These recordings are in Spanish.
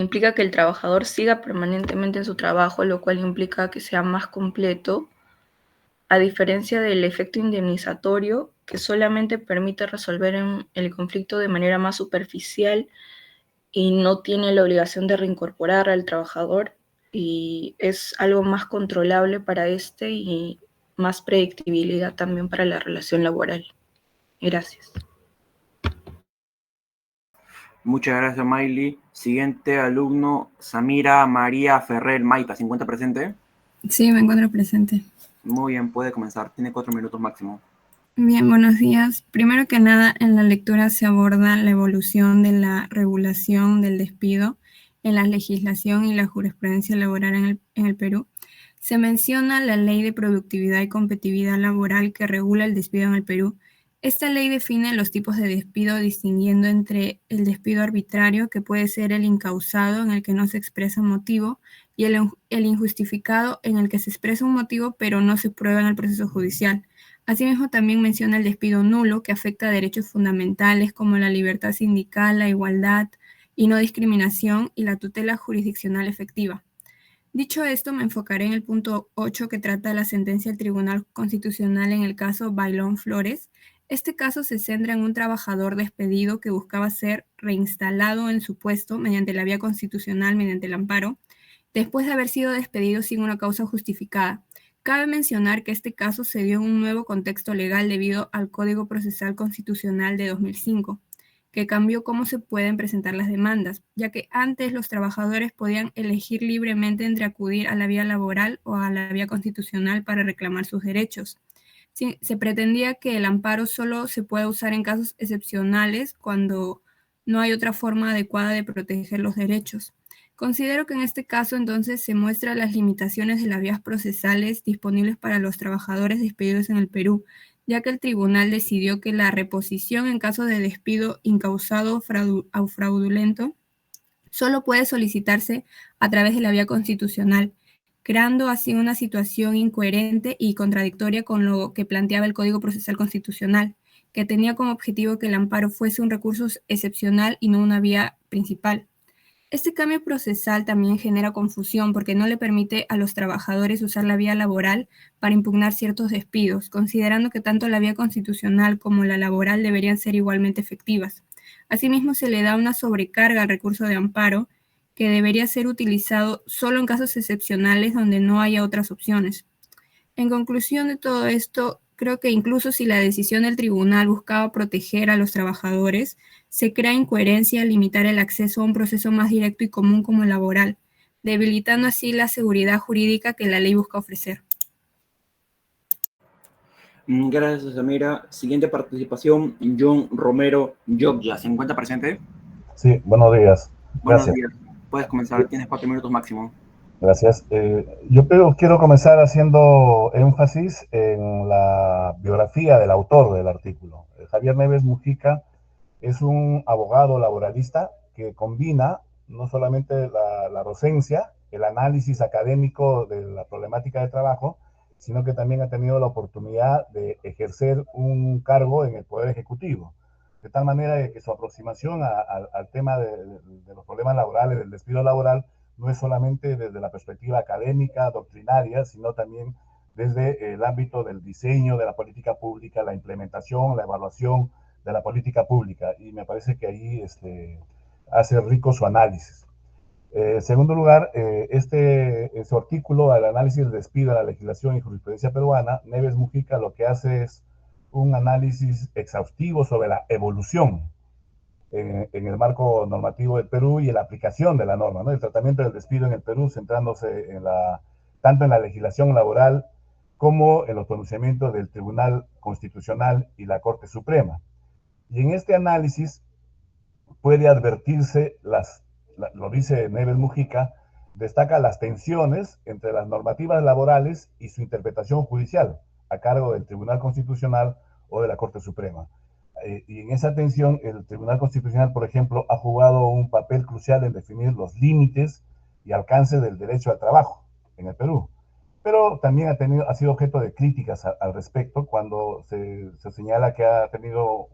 implica que el trabajador siga permanentemente en su trabajo, lo cual implica que sea más completo, a diferencia del efecto indemnizatorio, que solamente permite resolver el conflicto de manera más superficial y no tiene la obligación de reincorporar al trabajador, y es algo más controlable para este y más predictibilidad también para la relación laboral. Gracias. Muchas gracias, Miley. Siguiente alumno, Samira María Ferrer Maita, ¿se encuentra presente? Sí, me encuentro presente. Muy bien, puede comenzar. Tiene 4 minutos máximo. Bien, buenos días. Primero que nada, en la lectura se aborda la evolución de la regulación del despido en la legislación y la jurisprudencia laboral en el Perú. Se menciona la Ley de Productividad y Competitividad Laboral que regula el despido en el Perú. Esta ley define los tipos de despido distinguiendo entre el despido arbitrario, que puede ser el incausado en el que no se expresa motivo, y el injustificado en el que se expresa un motivo pero no se prueba en el proceso judicial. Asimismo, también menciona el despido nulo, que afecta a derechos fundamentales como la libertad sindical, la igualdad y no discriminación y la tutela jurisdiccional efectiva. Dicho esto, me enfocaré en el punto 8 que trata la sentencia del Tribunal Constitucional en el caso Bailón Flores. Este caso se centra en un trabajador despedido que buscaba ser reinstalado en su puesto mediante la vía constitucional, mediante el amparo, después de haber sido despedido sin una causa justificada. Cabe mencionar que este caso se dio en un nuevo contexto legal debido al Código Procesal Constitucional de 2005, que cambió cómo se pueden presentar las demandas, ya que antes los trabajadores podían elegir libremente entre acudir a la vía laboral o a la vía constitucional para reclamar sus derechos. Sí, se pretendía que el amparo solo se pueda usar en casos excepcionales cuando no hay otra forma adecuada de proteger los derechos. Considero que en este caso entonces se muestran las limitaciones de las vías procesales disponibles para los trabajadores despedidos en el Perú, ya que el tribunal decidió que la reposición en caso de despido incausado o fraudulento solo puede solicitarse a través de la vía constitucional, creando así una situación incoherente y contradictoria con lo que planteaba el Código Procesal Constitucional, que tenía como objetivo que el amparo fuese un recurso excepcional y no una vía principal. Este cambio procesal también genera confusión porque no le permite a los trabajadores usar la vía laboral para impugnar ciertos despidos, considerando que tanto la vía constitucional como la laboral deberían ser igualmente efectivas. Asimismo, se le da una sobrecarga al recurso de amparo que debería ser utilizado solo en casos excepcionales donde no haya otras opciones. En conclusión de todo esto, creo que incluso si la decisión del tribunal buscaba proteger a los trabajadores, se crea incoherencia al limitar el acceso a un proceso más directo y común como el laboral, debilitando así la seguridad jurídica que la ley busca ofrecer. Gracias, Samira. Siguiente participación, John Romero Yogya. ¿Se encuentra presente? Sí, buenos días. Buenos días. Puedes comenzar, tienes 4 minutos máximo. Gracias. Yo quiero comenzar haciendo énfasis en la biografía del autor del artículo. Javier Neves Mujica es un abogado laboralista que combina no solamente la docencia, el análisis académico de la problemática de trabajo, sino que también ha tenido la oportunidad de ejercer un cargo en el Poder Ejecutivo. De tal manera que su aproximación al tema de los problemas laborales, del despido laboral, no es solamente desde la perspectiva académica, doctrinaria, sino también desde el ámbito del diseño de la política pública, la implementación, la evaluación de la política pública. Y me parece que ahí hace rico su análisis. En segundo lugar, en su artículo, al análisis del despido de la legislación y jurisprudencia peruana, Neves Mujica lo que hace es un análisis exhaustivo sobre la evolución en el marco normativo del Perú y en la aplicación de la norma, ¿no? El tratamiento del despido en el Perú, centrándose tanto en la legislación laboral como en los pronunciamientos del Tribunal Constitucional y la Corte Suprema. Y en este análisis puede advertirse, lo dice Neves Mujica, destaca las tensiones entre las normativas laborales y su interpretación judicial a cargo del Tribunal Constitucional o de la Corte Suprema. Y en esa tensión, el Tribunal Constitucional, por ejemplo, ha jugado un papel crucial en definir los límites y alcance del derecho al trabajo en el Perú. Pero también ha sido objeto de críticas al respecto cuando se señala que no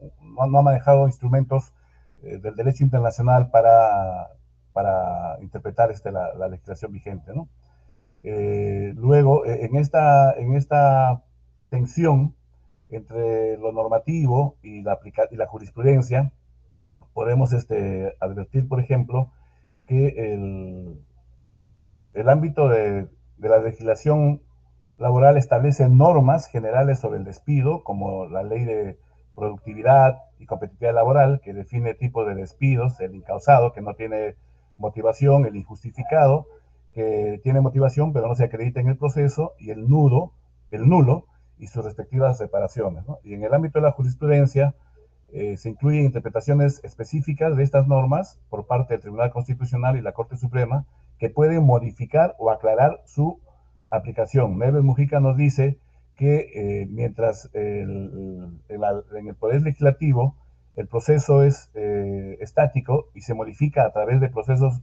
ha manejado instrumentos del derecho internacional para para interpretar la legislación vigente, ¿no? Luego, en esta tensión entre lo normativo y la jurisprudencia, podemos advertir, por ejemplo, que el ámbito de la legislación laboral establece normas generales sobre el despido, como la ley de productividad y competitividad laboral, que define tipos de despidos: el incausado, que no tiene motivación; el injustificado, que tiene motivación pero no se acredita en el proceso; y el nulo y sus respectivas separaciones, ¿no? Y en el ámbito de la jurisprudencia se incluyen interpretaciones específicas de estas normas por parte del Tribunal Constitucional y la Corte Suprema, que pueden modificar o aclarar su aplicación. Neves Mujica nos dice que mientras en el Poder Legislativo el proceso es estático y se modifica a través de procesos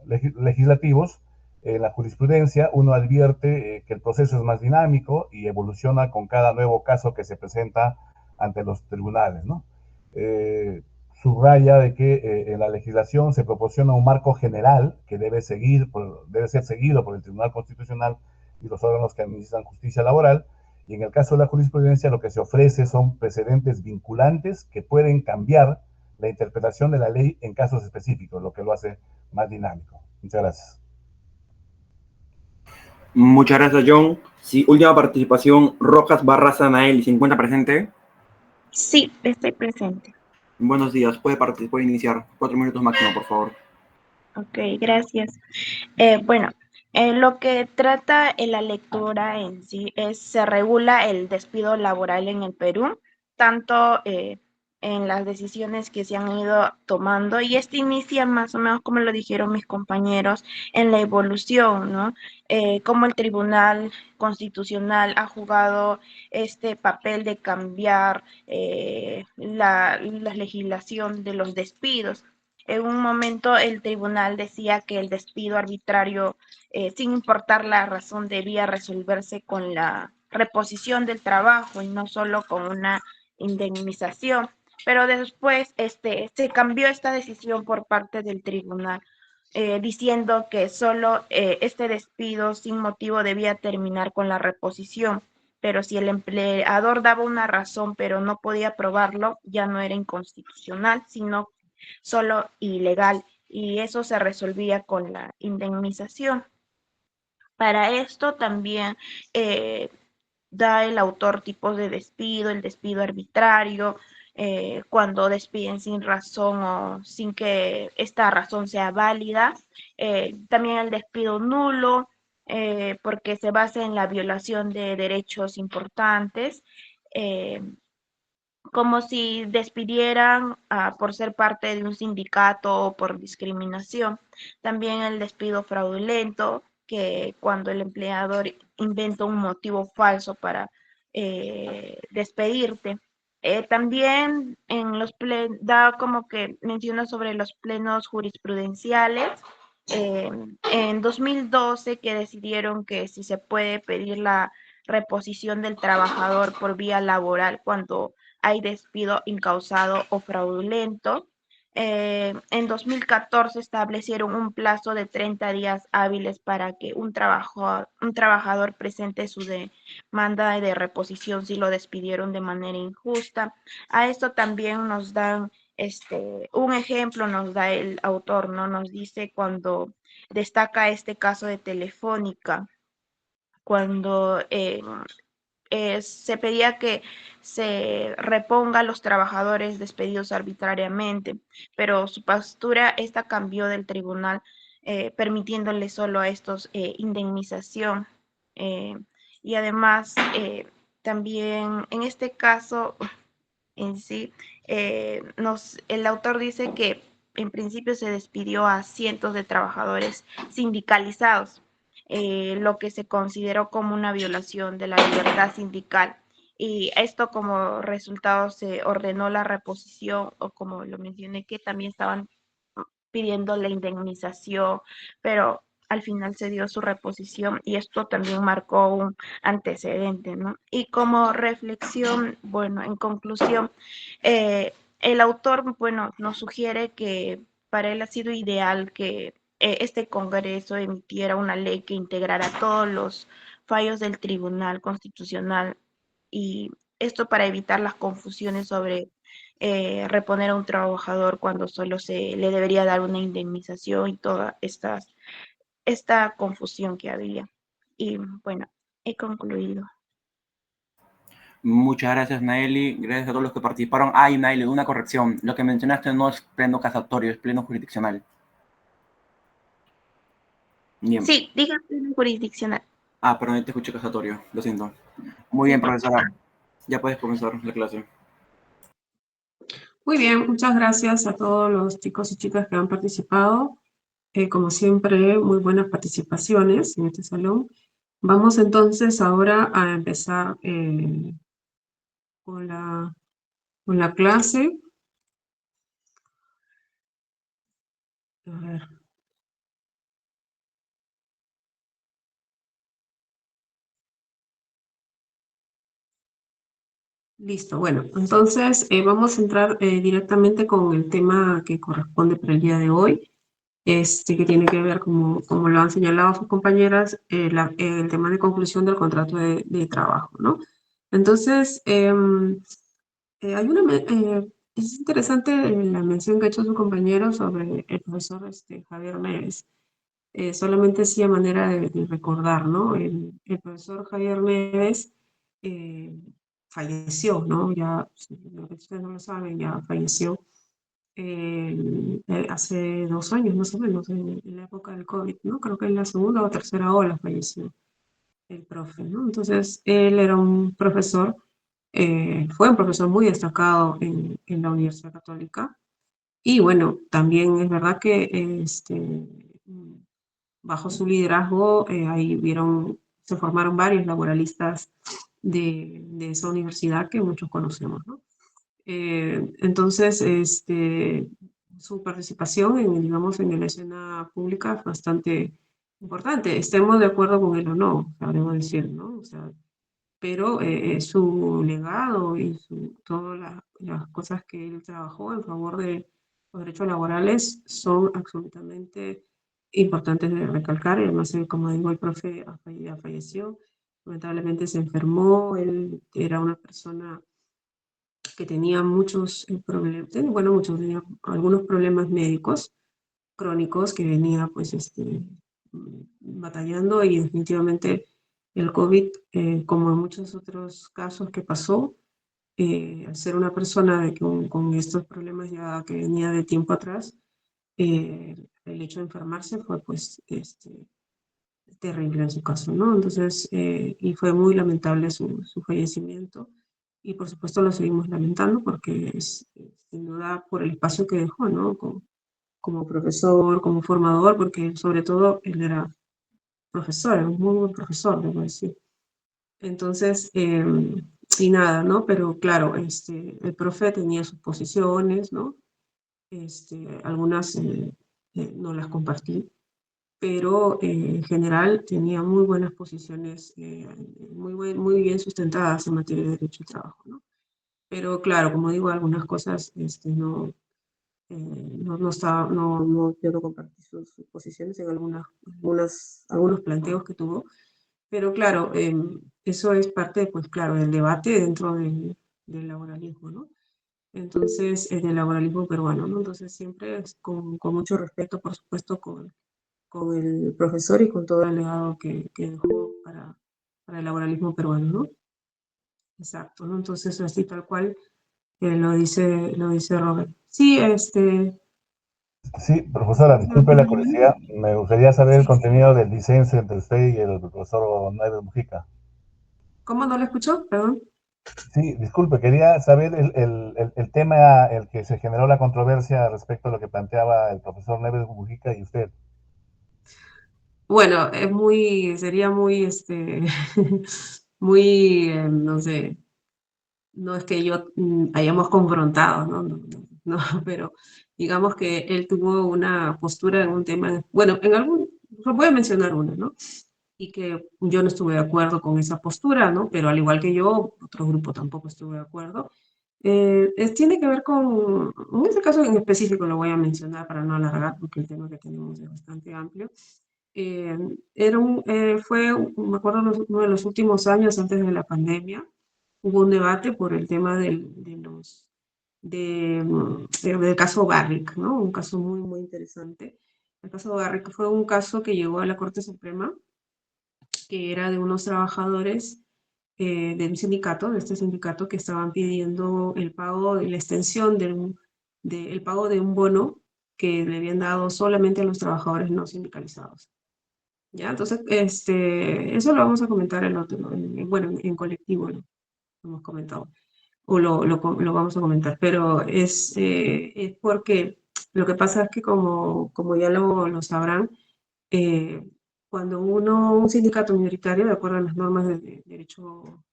legislativos, en la jurisprudencia uno advierte que el proceso es más dinámico y evoluciona con cada nuevo caso que se presenta ante los tribunales, ¿no? Subraya de que en la legislación se proporciona un marco general que debe ser seguido por el Tribunal Constitucional y los órganos que administran justicia laboral, y en el caso de la jurisprudencia lo que se ofrece son precedentes vinculantes que pueden cambiar la interpretación de la ley en casos específicos, lo que lo hace más dinámico. Muchas gracias. Muchas gracias, John. Sí, última participación, Rojas Barraza Nael, 50 presente. Sí, estoy presente. Buenos días, puede iniciar. 4 minutos máximo, por favor. Ok, gracias. Bueno, lo que trata la lectura en sí se regula el despido laboral en el Perú, tanto en las decisiones que se han ido tomando, y inicia más o menos, como lo dijeron mis compañeros, en la evolución, ¿no? Cómo el Tribunal Constitucional ha jugado este papel de cambiar la legislación de los despidos. En un momento el tribunal decía que el despido arbitrario, sin importar la razón, debía resolverse con la reposición del trabajo y no solo con una indemnización. Pero después se cambió esta decisión por parte del tribunal, diciendo que solo este despido sin motivo debía terminar con la reposición. Pero si el empleador daba una razón pero no podía probarlo, ya no era inconstitucional, sino solo ilegal, y eso se resolvía con la indemnización. Para esto también da el autor tipos de despido: el despido arbitrario, cuando despiden sin razón o sin que esta razón sea válida; también el despido nulo, porque se basa en la violación de derechos importantes, como si despidieran por ser parte de un sindicato o por discriminación. También el despido fraudulento, que cuando el empleador inventa un motivo falso para despedirte. También da como que menciona sobre los plenos jurisprudenciales. En 2012, que decidieron que si se puede pedir la reposición del trabajador por vía laboral cuando hay despido incausado o fraudulento. En 2014 establecieron un plazo de 30 días hábiles para que un trabajador presente su demanda de reposición si lo despidieron de manera injusta. A esto también nos dan un ejemplo, nos da el autor, ¿no? Nos dice, cuando destaca este caso de Telefónica, cuando se pedía que se reponga a los trabajadores despedidos arbitrariamente, pero su postura cambió del tribunal, permitiéndole solo a estos indemnización. Y además, también en este caso en sí, el autor dice que en principio se despidió a cientos de trabajadores sindicalizados, lo que se consideró como una violación de la libertad sindical. Y esto, como resultado, se ordenó la reposición, o como lo mencioné, que también estaban pidiendo la indemnización, pero al final se dio su reposición, y esto también marcó un antecedente, ¿no? Y como reflexión, bueno, en conclusión, el autor, bueno, nos sugiere que para él ha sido ideal que este Congreso emitiera una ley que integrara todos los fallos del Tribunal Constitucional, y esto para evitar las confusiones sobre reponer a un trabajador cuando solo se le debería dar una indemnización y toda esta confusión que había. Y bueno, he concluido. Muchas gracias, Naeli. Gracias a todos los que participaron. Ay, Naeli, una corrección. Lo que mencionaste no es pleno casatorio, es pleno jurisdiccional. Bien. Sí, diga pleno jurisdiccional. Ah, perdón, te escuché casatorio. Lo siento. Muy bien, profesora. Ya puedes comenzar la clase. Muy bien, muchas gracias a todos los chicos y chicas que han participado. Como siempre, muy buenas participaciones en este salón. Vamos entonces ahora a empezar con la clase. A ver. Listo, bueno, entonces vamos a entrar directamente con el tema que corresponde para el día de hoy, que tiene que ver, como lo han señalado sus compañeras, el tema de conclusión del contrato de trabajo, ¿no? Entonces, es interesante la mención que ha hecho su compañero sobre el profesor Javier Neves. Solamente sí a manera de recordar, ¿no? El profesor Javier Neves falleció, ¿no? Ya, si ustedes no lo saben, ya falleció hace 2 años más o menos, en la época del COVID, ¿no? Creo que en la segunda o tercera ola falleció el profe, ¿no? Entonces, él era un profesor, fue un profesor muy destacado en la Universidad Católica, y bueno, también es verdad que bajo su liderazgo ahí se formaron varios laboralistas de esa universidad que muchos conocemos, ¿no? Entonces, su participación digamos, en la escena pública es bastante importante. Estemos de acuerdo con él o no, o sea, debo decir, ¿no? O sea, pero su legado y todas las cosas que él trabajó en favor de los derechos laborales son absolutamente importantes de recalcar. Y además, como digo, el profe ya falleció, lamentablemente se enfermó, él era una persona que tenía muchos problemas, tenía algunos problemas médicos crónicos que venía pues batallando, y definitivamente el COVID, como en muchos otros casos que pasó, al ser una persona con estos problemas ya que venía de tiempo atrás, el hecho de enfermarse fue pues terrible en su caso, ¿no? Entonces, y fue muy lamentable su fallecimiento, y por supuesto lo seguimos lamentando porque es sin duda por el espacio que dejó, ¿no? Como profesor, como formador, porque sobre todo él era profesor, era un muy buen profesor, debo decir. Entonces, y nada, ¿no? Pero claro, el profe tenía sus posiciones, ¿no? Algunas no las compartí, pero en general tenía muy buenas posiciones, muy bien sustentadas en materia de derecho al trabajo, ¿no? Pero claro, como digo, algunas cosas no quiero compartir sus posiciones en algunos planteos que tuvo, pero claro, eso es parte, pues claro, del debate dentro del laboralismo, ¿no? Entonces, del laboralismo peruano, ¿no? Entonces, siempre es con mucho respeto, por supuesto, con el profesor y con todo el legado que dejó para el laboralismo peruano, ¿no? Exacto, ¿no? Entonces, así tal cual lo dice Robert. Sí, Sí, profesora, disculpe la curiosidad. Me gustaría saber el contenido del disenso entre usted y el profesor Neves Mujica. ¿Cómo no lo escuchó? Perdón. Sí, disculpe, quería saber el tema, el que se generó la controversia respecto a lo que planteaba el profesor Neves Mujica y usted. Bueno, sería muy, muy, no sé, no es que yo hayamos confrontado, ¿no? No, pero digamos que él tuvo una postura en un tema, bueno, voy a mencionar una, ¿no? Y que yo no estuve de acuerdo con esa postura, ¿no? Pero al igual que yo, otro grupo tampoco estuvo de acuerdo. Tiene que ver con, en este caso en específico lo voy a mencionar para no alargar, porque el tema que tenemos es bastante amplio. Me acuerdo, uno de los últimos años antes de la pandemia, hubo un debate por el tema del caso Barrick, ¿no? Un caso muy, muy interesante. El caso Barrick fue un caso que llegó a la Corte Suprema, que era de unos trabajadores de un sindicato, de este sindicato, que estaban pidiendo el pago, la extensión el pago de un bono que le habían dado solamente a los trabajadores no sindicalizados. ¿Ya? Entonces, eso lo vamos a comentar bueno, en colectivo lo hemos comentado, o lo vamos a comentar, pero es porque lo que pasa es que como ya lo sabrán, eh, cuando un sindicato minoritario, de acuerdo a las normas de derecho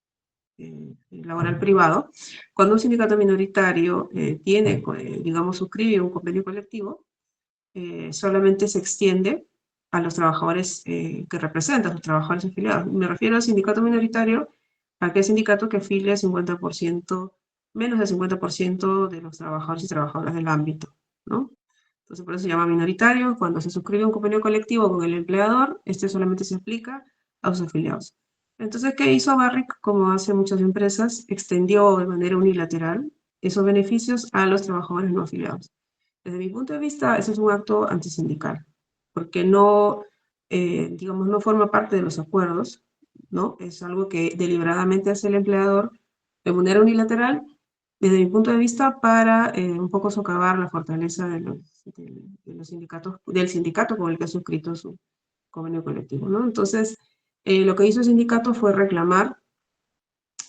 laboral privado, cuando un sindicato minoritario tiene, digamos, suscribe un convenio colectivo, solamente se extiende a los trabajadores que representan, los trabajadores afiliados. Me refiero al sindicato minoritario, a aquel sindicato que afilia 50%, menos del 50% de los trabajadores y trabajadoras del ámbito, ¿no? Entonces, por eso se llama minoritario. Cuando se suscribe un convenio colectivo con el empleador, este solamente se aplica a sus afiliados. Entonces, ¿qué hizo Barrick? Como hace muchas empresas, extendió de manera unilateral esos beneficios a los trabajadores no afiliados. Desde mi punto de vista, ese es un acto antisindical, porque no, digamos, no forma parte de los acuerdos, ¿no? Es algo que deliberadamente hace el empleador de manera unilateral, desde mi punto de vista, para un poco socavar la fortaleza de los sindicatos, del sindicato con el que ha suscrito su convenio colectivo, ¿no? Entonces, lo que hizo el sindicato fue reclamar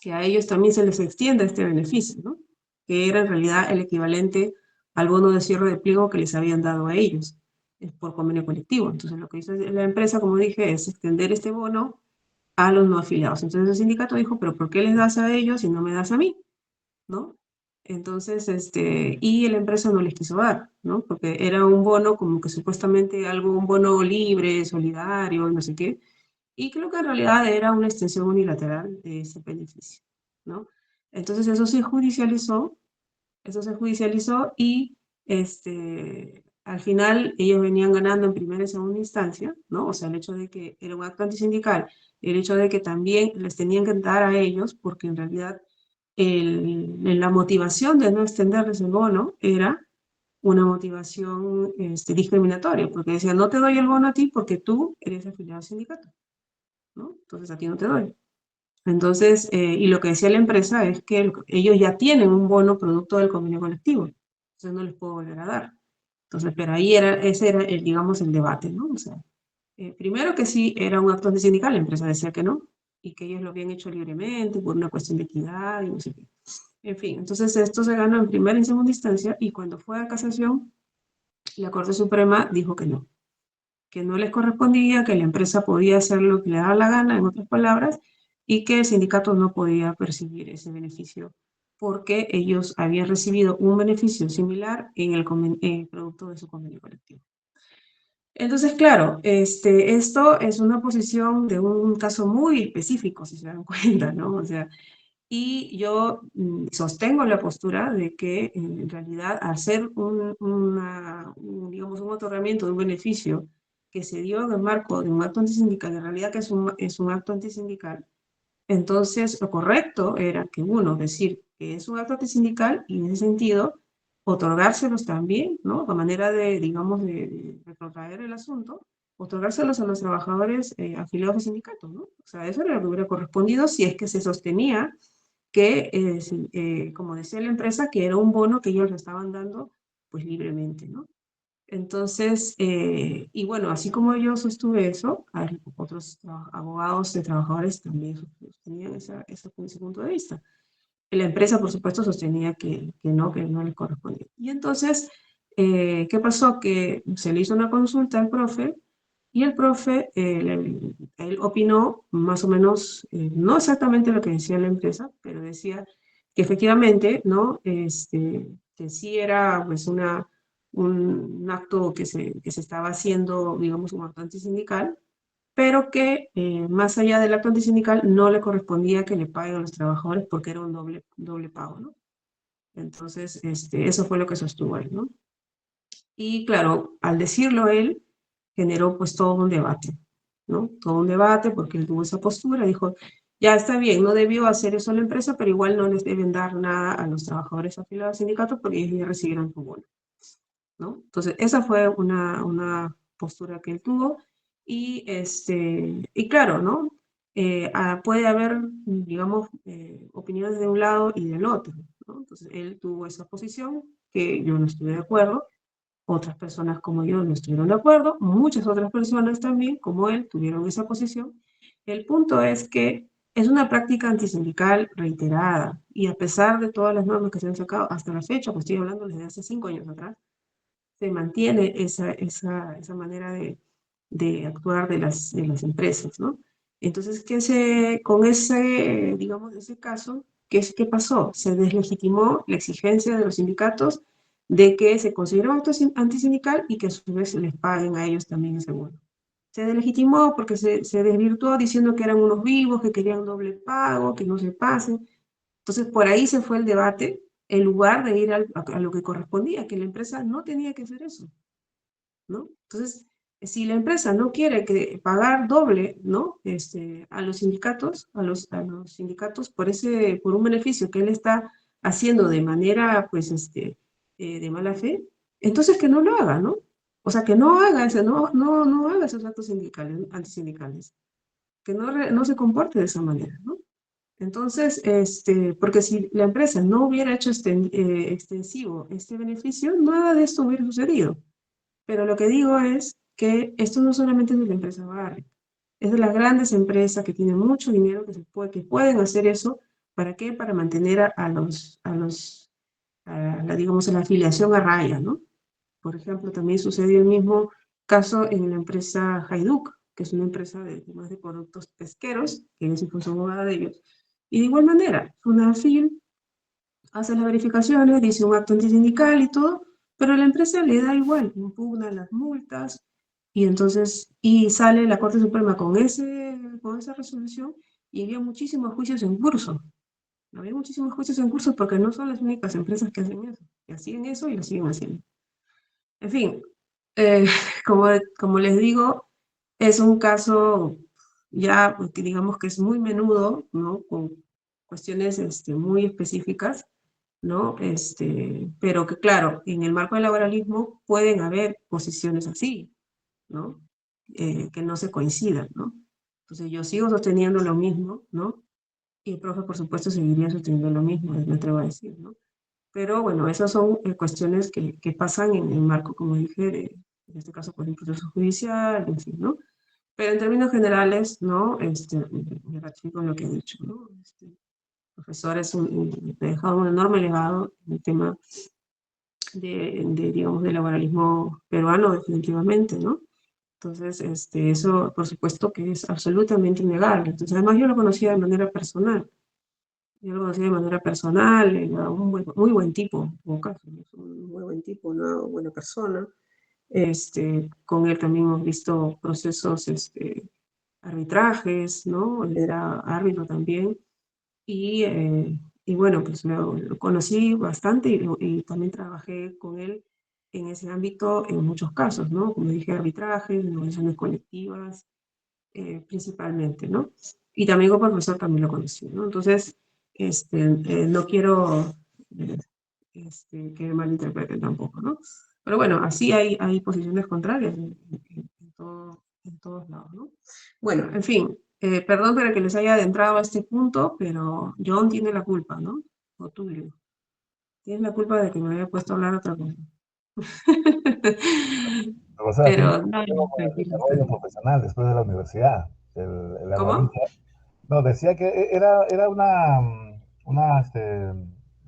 que a ellos también se les extienda este beneficio, ¿no? Que era en realidad el equivalente al bono de cierre de pliego que les habían dado a ellos por convenio colectivo. Entonces, lo que hizo la empresa, como dije, es extender este bono a los no afiliados. Entonces, el sindicato dijo, pero ¿por qué les das a ellos y no me das a mí? ¿No? Entonces, y la empresa no les quiso dar, ¿no? Porque era un bono como que supuestamente un bono libre, solidario, no sé qué, y creo que en realidad era una extensión unilateral de ese beneficio, ¿no? Entonces eso se judicializó y al final ellos venían ganando en primera y segunda instancia, ¿no? O sea, el hecho de que era un acto antisindical, el hecho de que también les tenían que dar a ellos, porque en realidad la motivación de no extenderles el bono era una motivación discriminatoria, porque decían, no te doy el bono a ti porque tú eres afiliado al sindicato, ¿no? Entonces a ti no te doy. Entonces, y lo que decía la empresa es que ellos ya tienen un bono producto del convenio colectivo, entonces no les puedo volver a dar. Entonces, pero ese era digamos, el debate, ¿no? O sea, primero que sí era un acto antisindical, la empresa decía que no, y que ellos lo habían hecho libremente por una cuestión de equidad y no sé qué. En fin, entonces esto se ganó en primera y segunda instancia, y cuando fue a casación, la Corte Suprema dijo que no les correspondía, que la empresa podía hacer lo que le daba la gana, en otras palabras, y que el sindicato no podía percibir ese beneficio porque ellos habían recibido un beneficio similar en el producto de su convenio colectivo. Entonces, claro, esto es una posición de un caso muy específico, si se dan cuenta, ¿no? O sea, y yo sostengo la postura de que en realidad hacer digamos, un otorgamiento de un beneficio que se dio en el marco de un acto antisindical, en realidad que es un acto antisindical, entonces lo correcto era que uno, decir que es un acto antisindical y en ese sentido otorgárselos también, ¿no? De manera de, digamos, de retrotraer el asunto, otorgárselos a los trabajadores afiliados al sindicato, ¿no? O sea, eso era lo que hubiera correspondido si es que se sostenía que, como decía la empresa, que era un bono que ellos le estaban dando pues libremente, ¿no? Entonces, y bueno, así como yo sostuve eso, otros abogados de trabajadores también sostenían ese punto de vista. La empresa, por supuesto, sostenía que no les correspondía. Y entonces, ¿qué pasó? Que se le hizo una consulta al profe y el profe, él opinó más o menos, no exactamente lo que decía la empresa, pero decía que efectivamente, ¿no? Que sí era pues un acto que se estaba haciendo, digamos, un acto antisindical, pero que más allá del acto antisindical no le correspondía que le paguen a los trabajadores porque era un doble pago, ¿no? Entonces, eso fue lo que sostuvo él, ¿no? Y claro, al decirlo él, generó pues todo un debate, ¿no? Todo un debate porque él tuvo esa postura, dijo, ya está bien, no debió hacer eso la empresa, pero igual no les deben dar nada a los trabajadores afiliados al sindicato porque ellos ya recibieron su bono, ¿no? Entonces, esa fue una postura que él tuvo y claro, ¿no? Puede haber, digamos, opiniones de un lado y del otro, ¿no? Entonces, él tuvo esa posición que yo no estuve de acuerdo, otras personas como yo no estuvieron de acuerdo, muchas otras personas también, como él, tuvieron esa posición. El punto es que es una práctica antisindical reiterada y a pesar de todas las normas que se han sacado hasta la fecha, pues estoy hablando desde hace 5 años atrás, se mantiene esa manera de actuar de las empresas, ¿no? Entonces, con ese, digamos, ese caso, ¿qué pasó? Se deslegitimó la exigencia de los sindicatos de que se consideró antisindical y que a su vez les paguen a ellos también ese bono. Se deslegitimó porque se desvirtuó diciendo que eran unos vivos, que querían doble pago, que no se pasen. Entonces, por ahí se fue el debate, en lugar de ir a lo que correspondía, que la empresa no tenía que hacer eso, ¿no? Entonces, si la empresa no quiere pagar doble, ¿no? A los sindicatos, a los sindicatos por un beneficio que él está haciendo de manera, pues, de mala fe, entonces que no lo haga, ¿no? O sea, que no haga no haga esos actos sindicales, antisindicales, que no se comporte de esa manera, ¿no? Entonces, porque si la empresa no hubiera hecho extensivo este beneficio, nada de esto hubiera sucedido. Pero lo que digo es que esto no solamente es de la empresa Barrick, es de las grandes empresas que tienen mucho dinero que pueden hacer eso. ¿Para qué? Para mantener digamos, a la afiliación a raya, ¿no? Por ejemplo, también sucedió el mismo caso en la empresa Hajduk, que es una empresa más de productos pesqueros, que es incluso abogada de ellos. Y de igual manera, FUNAFIL hace las verificaciones, dice un acto antisindical y todo, pero a la empresa le da igual, impugna las multas y sale la Corte Suprema con esa resolución y había muchísimos juicios en curso. Había muchísimos juicios en curso porque no son las únicas empresas que hacen eso, que hacen eso y lo siguen haciendo. En fin, eh, como les digo, es un caso ya, que digamos que es muy menudo, ¿no? Con cuestiones muy específicas, ¿no? Pero que claro, en el marco del laboralismo pueden haber posiciones así, ¿no? Que no se coincidan, ¿no? Entonces yo sigo sosteniendo lo mismo, ¿no? Y el profe, por supuesto, seguiría sosteniendo lo mismo, me atrevo a decir, ¿no? Pero bueno, esas son cuestiones que pasan en el marco, como dije, en este caso, por un proceso judicial, en fin, ¿no? Pero en términos generales, ¿no? Me ratifico en lo que he dicho, ¿no? Profesor me ha dejado un enorme legado en el tema digamos, del laboralismo peruano, definitivamente, ¿no? Entonces, eso, por supuesto, que es absolutamente innegable. Entonces, además, yo lo conocía de manera personal. Yo lo conocía de manera personal, era un muy buen tipo, en todo caso, es un muy buen tipo, una buena persona. Con él también hemos visto procesos, arbitrajes, ¿no? Él era árbitro también. Y, y bueno, pues lo conocí bastante y también trabajé con él en ese ámbito en muchos casos, ¿no? Como dije, arbitrajes, negociaciones colectivas, principalmente, ¿no? Y también como profesor también lo conocí, ¿no? Entonces, no quiero que me malinterpreten tampoco, ¿no? Pero bueno, así hay posiciones contrarias en todos lados, ¿no? Bueno, en fin, perdón para que les haya adentrado a este punto, pero John tiene la culpa, ¿no? O Tulio. Tienes la culpa de que me haya puesto a hablar otra cosa. O sea, tiene Pero no, un tranquilo. desarrollo profesional después de la universidad, el ¿Cómo? analista. No, decía que era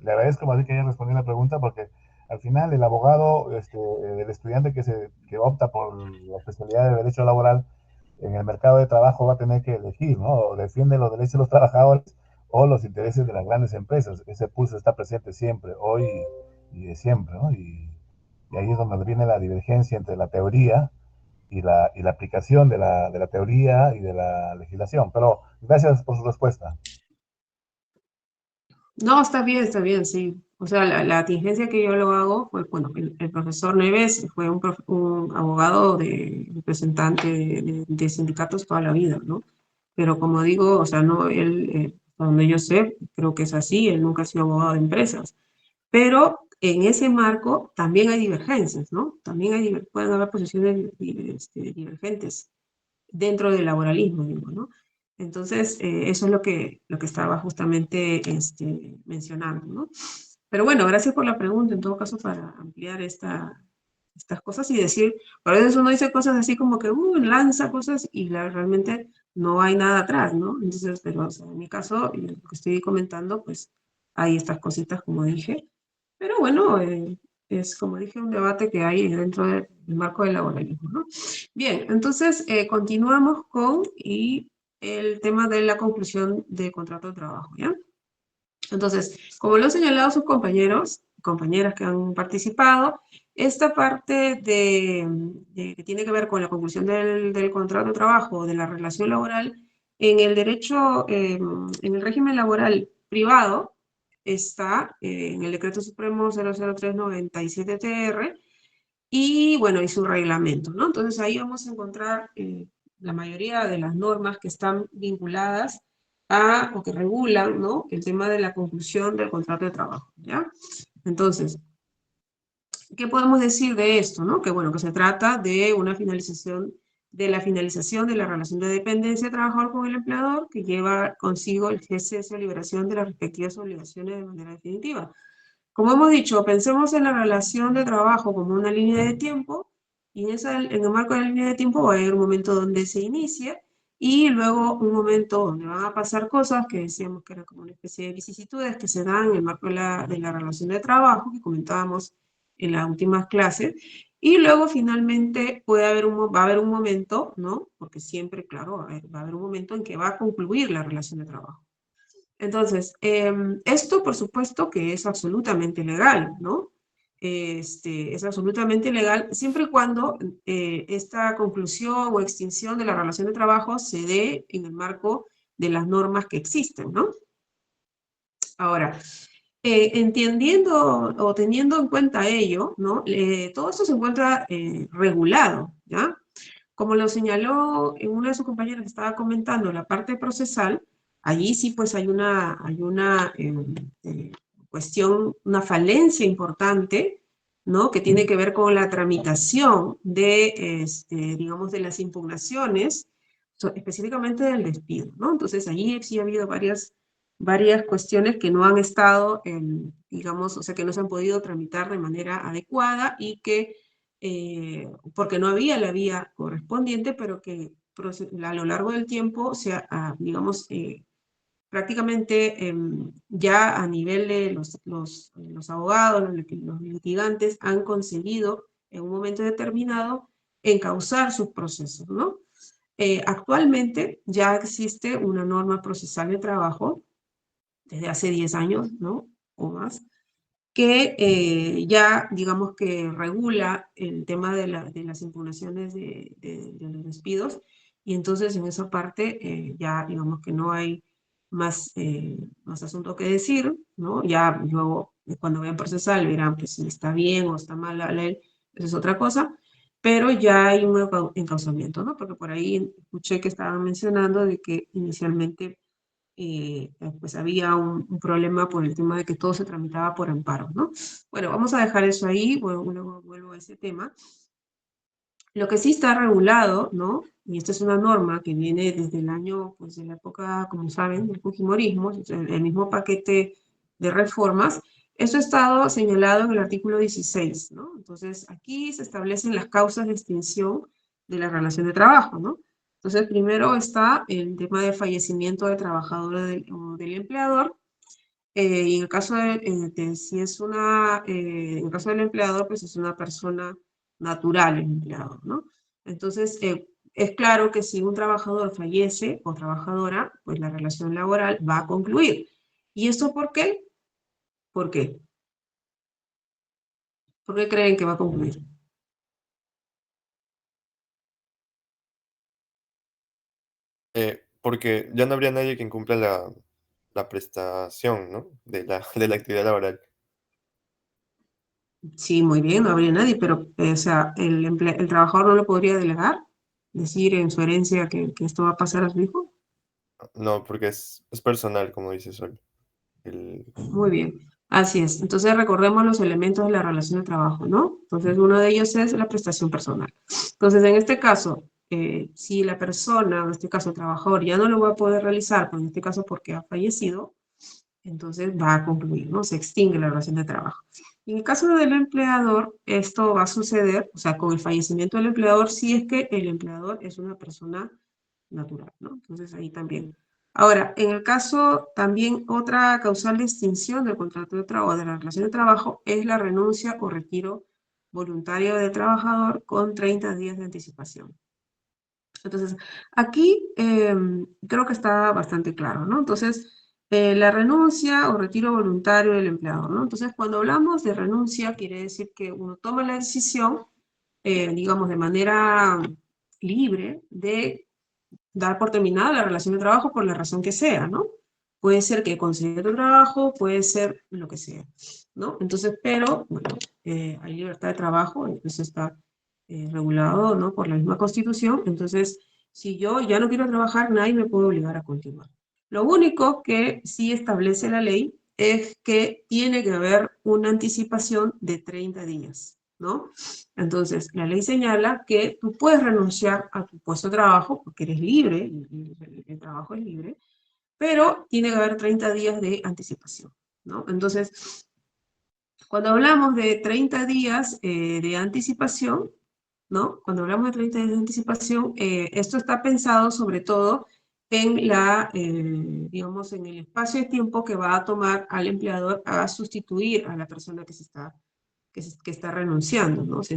le agradezco más bien que haya respondido la pregunta porque al final el abogado, el estudiante que opta por la especialidad de Derecho Laboral en el mercado de trabajo va a tener que elegir, ¿no? O defiende los derechos de los trabajadores o los intereses de las grandes empresas. Ese pulso está presente siempre, hoy y de siempre, ¿no? Y ahí es donde viene la divergencia entre la teoría y la aplicación de la teoría y de la legislación. Pero gracias por su respuesta. No, está bien, sí. O sea, la tingencia que yo lo hago, pues bueno, el profesor Neves fue un abogado de representante de sindicatos toda la vida, ¿no? Pero como digo, o sea, no, él, hasta donde yo sé, creo que es así, él nunca ha sido abogado de empresas. Pero en ese marco también hay divergencias, ¿no? También pueden haber posiciones divergentes dentro del laboralismo, digo, ¿no? Entonces, eso es lo que estaba justamente mencionando, ¿no? Pero bueno, gracias por la pregunta, en todo caso, para ampliar estas cosas y decir, a veces uno dice cosas así como que, lanza cosas y realmente no hay nada atrás, ¿no? Entonces, pero o sea, en mi caso, y lo que estoy comentando, pues hay estas cositas, como dije, pero bueno, es como dije, un debate que hay dentro del marco del laboralismo, ¿no? Bien, entonces continuamos con el tema de la conclusión de contrato de trabajo, ¿ya? Entonces, como lo han señalado sus compañeros, compañeras que han participado, esta parte que tiene que ver con la conclusión del contrato de trabajo, de la relación laboral, en el derecho, en el régimen laboral privado, está en el Decreto Supremo 00397-TR, y bueno, y su reglamento, ¿no? Entonces ahí vamos a encontrar la mayoría de las normas que están vinculadas o que regulan, ¿no? El tema de la conclusión del contrato de trabajo, ¿ya? Entonces, ¿qué podemos decir de esto, no? Que bueno, que se trata de una finalización, de la finalización de la relación de dependencia de trabajador con el empleador, que lleva consigo el cese o liberación de las respectivas obligaciones de manera definitiva. Como hemos dicho, pensemos en la relación de trabajo como una línea de tiempo, y en el marco de la línea de tiempo va a haber un momento donde se inicia, y luego un momento donde van a pasar cosas que decíamos que eran como una especie de vicisitudes que se dan en el marco de la relación de trabajo, que comentábamos en las últimas clases, y luego finalmente va a haber un momento, ¿no? Porque siempre, claro, va a haber un momento en que va a concluir la relación de trabajo. Entonces, esto por supuesto que es absolutamente legal, ¿no? Es absolutamente legal siempre y cuando esta conclusión o extinción de la relación de trabajo se dé en el marco de las normas que existen, ¿no? Ahora, entendiendo o teniendo en cuenta ello, ¿no? Todo esto se encuentra regulado, ¿ya? Como lo señaló en una de sus compañeras que estaba comentando, la parte procesal, allí sí pues hay una cuestión, una falencia importante, ¿no? Que tiene que ver con la tramitación digamos, de las impugnaciones, específicamente del despido, ¿no? Entonces allí sí ha habido varias cuestiones que no han estado, digamos, o sea, que no se han podido tramitar de manera adecuada y que porque no había la vía correspondiente, pero que a lo largo del tiempo digamos, prácticamente ya a nivel de los abogados, los litigantes han conseguido en un momento determinado encauzar sus procesos, ¿no? Actualmente ya existe una norma procesal de trabajo desde hace 10 años, ¿no? O más, que ya, digamos que regula el tema de las impugnaciones de los despidos, y entonces en esa parte ya, digamos que no hay más asunto que decir, ¿no? Ya luego, cuando vean procesal, verán pues si está bien o está mal la ley, eso es otra cosa, pero ya hay un encauzamiento, ¿no? Porque por ahí escuché que estaban mencionando de que inicialmente pues había un problema por el tema de que todo se tramitaba por amparo, ¿no? Bueno, vamos a dejar eso ahí, luego vuelvo a ese tema. Lo que sí está regulado, ¿no? Y esta es una norma que viene desde el año, pues de la época, como saben, del Fujimorismo, el mismo paquete de reformas, eso ha estado señalado en el artículo 16, ¿no? Entonces, aquí se establecen las causas de extinción de la relación de trabajo, ¿no? Entonces, primero está el tema de fallecimiento del trabajador o del empleador, y en el caso si es en el caso del empleador, pues es una persona natural el empleador, ¿no? Entonces, es claro que si un trabajador fallece o trabajadora, pues la relación laboral va a concluir. ¿Y esto por qué? ¿Por qué? ¿Por qué creen que va a concluir? Porque ya no habría nadie que incumpla la prestación, ¿no? de la actividad laboral. Sí, muy bien, no habría nadie, pero, o sea, el trabajador no lo podría delegar, decir en su herencia que esto va a pasar a su hijo. No, porque es personal, como dice Sol. Muy bien, así es. Entonces recordemos los elementos de la relación de trabajo, ¿no? Entonces uno de ellos es la prestación personal. Entonces en este caso, si la persona, en este caso el trabajador, ya no lo va a poder realizar, pues en este caso porque ha fallecido, entonces va a concluir, ¿no? Se extingue la relación de trabajo. En el caso del empleador, esto va a suceder, o sea, con el fallecimiento del empleador, si es que el empleador es una persona natural, ¿no? Entonces ahí también. Ahora, en el caso también otra causal de extinción del contrato de trabajo, de la relación de trabajo, es la renuncia o retiro voluntario del trabajador con 30 días de anticipación. Entonces, aquí creo que está bastante claro, ¿no? Entonces, la renuncia o retiro voluntario del empleador, ¿no? Entonces, cuando hablamos de renuncia, quiere decir que uno toma la decisión, digamos, de manera libre de dar por terminada la relación de trabajo por la razón que sea, ¿no? Puede ser que consiga otro trabajo, puede ser lo que sea, ¿no? Entonces, pero, bueno, hay libertad de trabajo, eso está regulado, ¿no? Por la misma Constitución, entonces, si yo ya no quiero trabajar, nadie me puede obligar a continuar. Lo único que sí establece la ley es que tiene que haber una anticipación de 30 días, ¿no? Entonces, la ley señala que tú puedes renunciar a tu puesto de trabajo porque eres libre, el trabajo es libre, pero tiene que haber 30 días de anticipación, ¿no? Entonces, cuando hablamos de 30 días de anticipación, ¿no? Cuando hablamos de 30 días de anticipación, esto está pensado sobre todo en digamos, en el espacio de tiempo que va a tomar al empleador a sustituir a la persona que está renunciando, ¿no? Se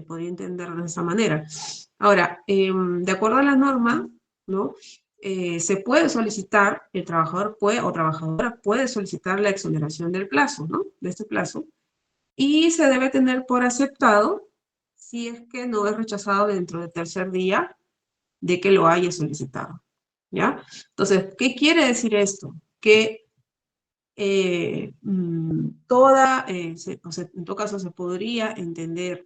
podría entender de esa manera. Ahora, de acuerdo a la norma, ¿no? Se puede solicitar, el trabajador puede o trabajadora puede solicitar la exoneración del plazo, ¿no? De este plazo, y se debe tener por aceptado si es que no es rechazado dentro del tercer día de que lo haya solicitado, ¿ya? Entonces, ¿qué quiere decir esto? Que o sea, en todo caso se podría entender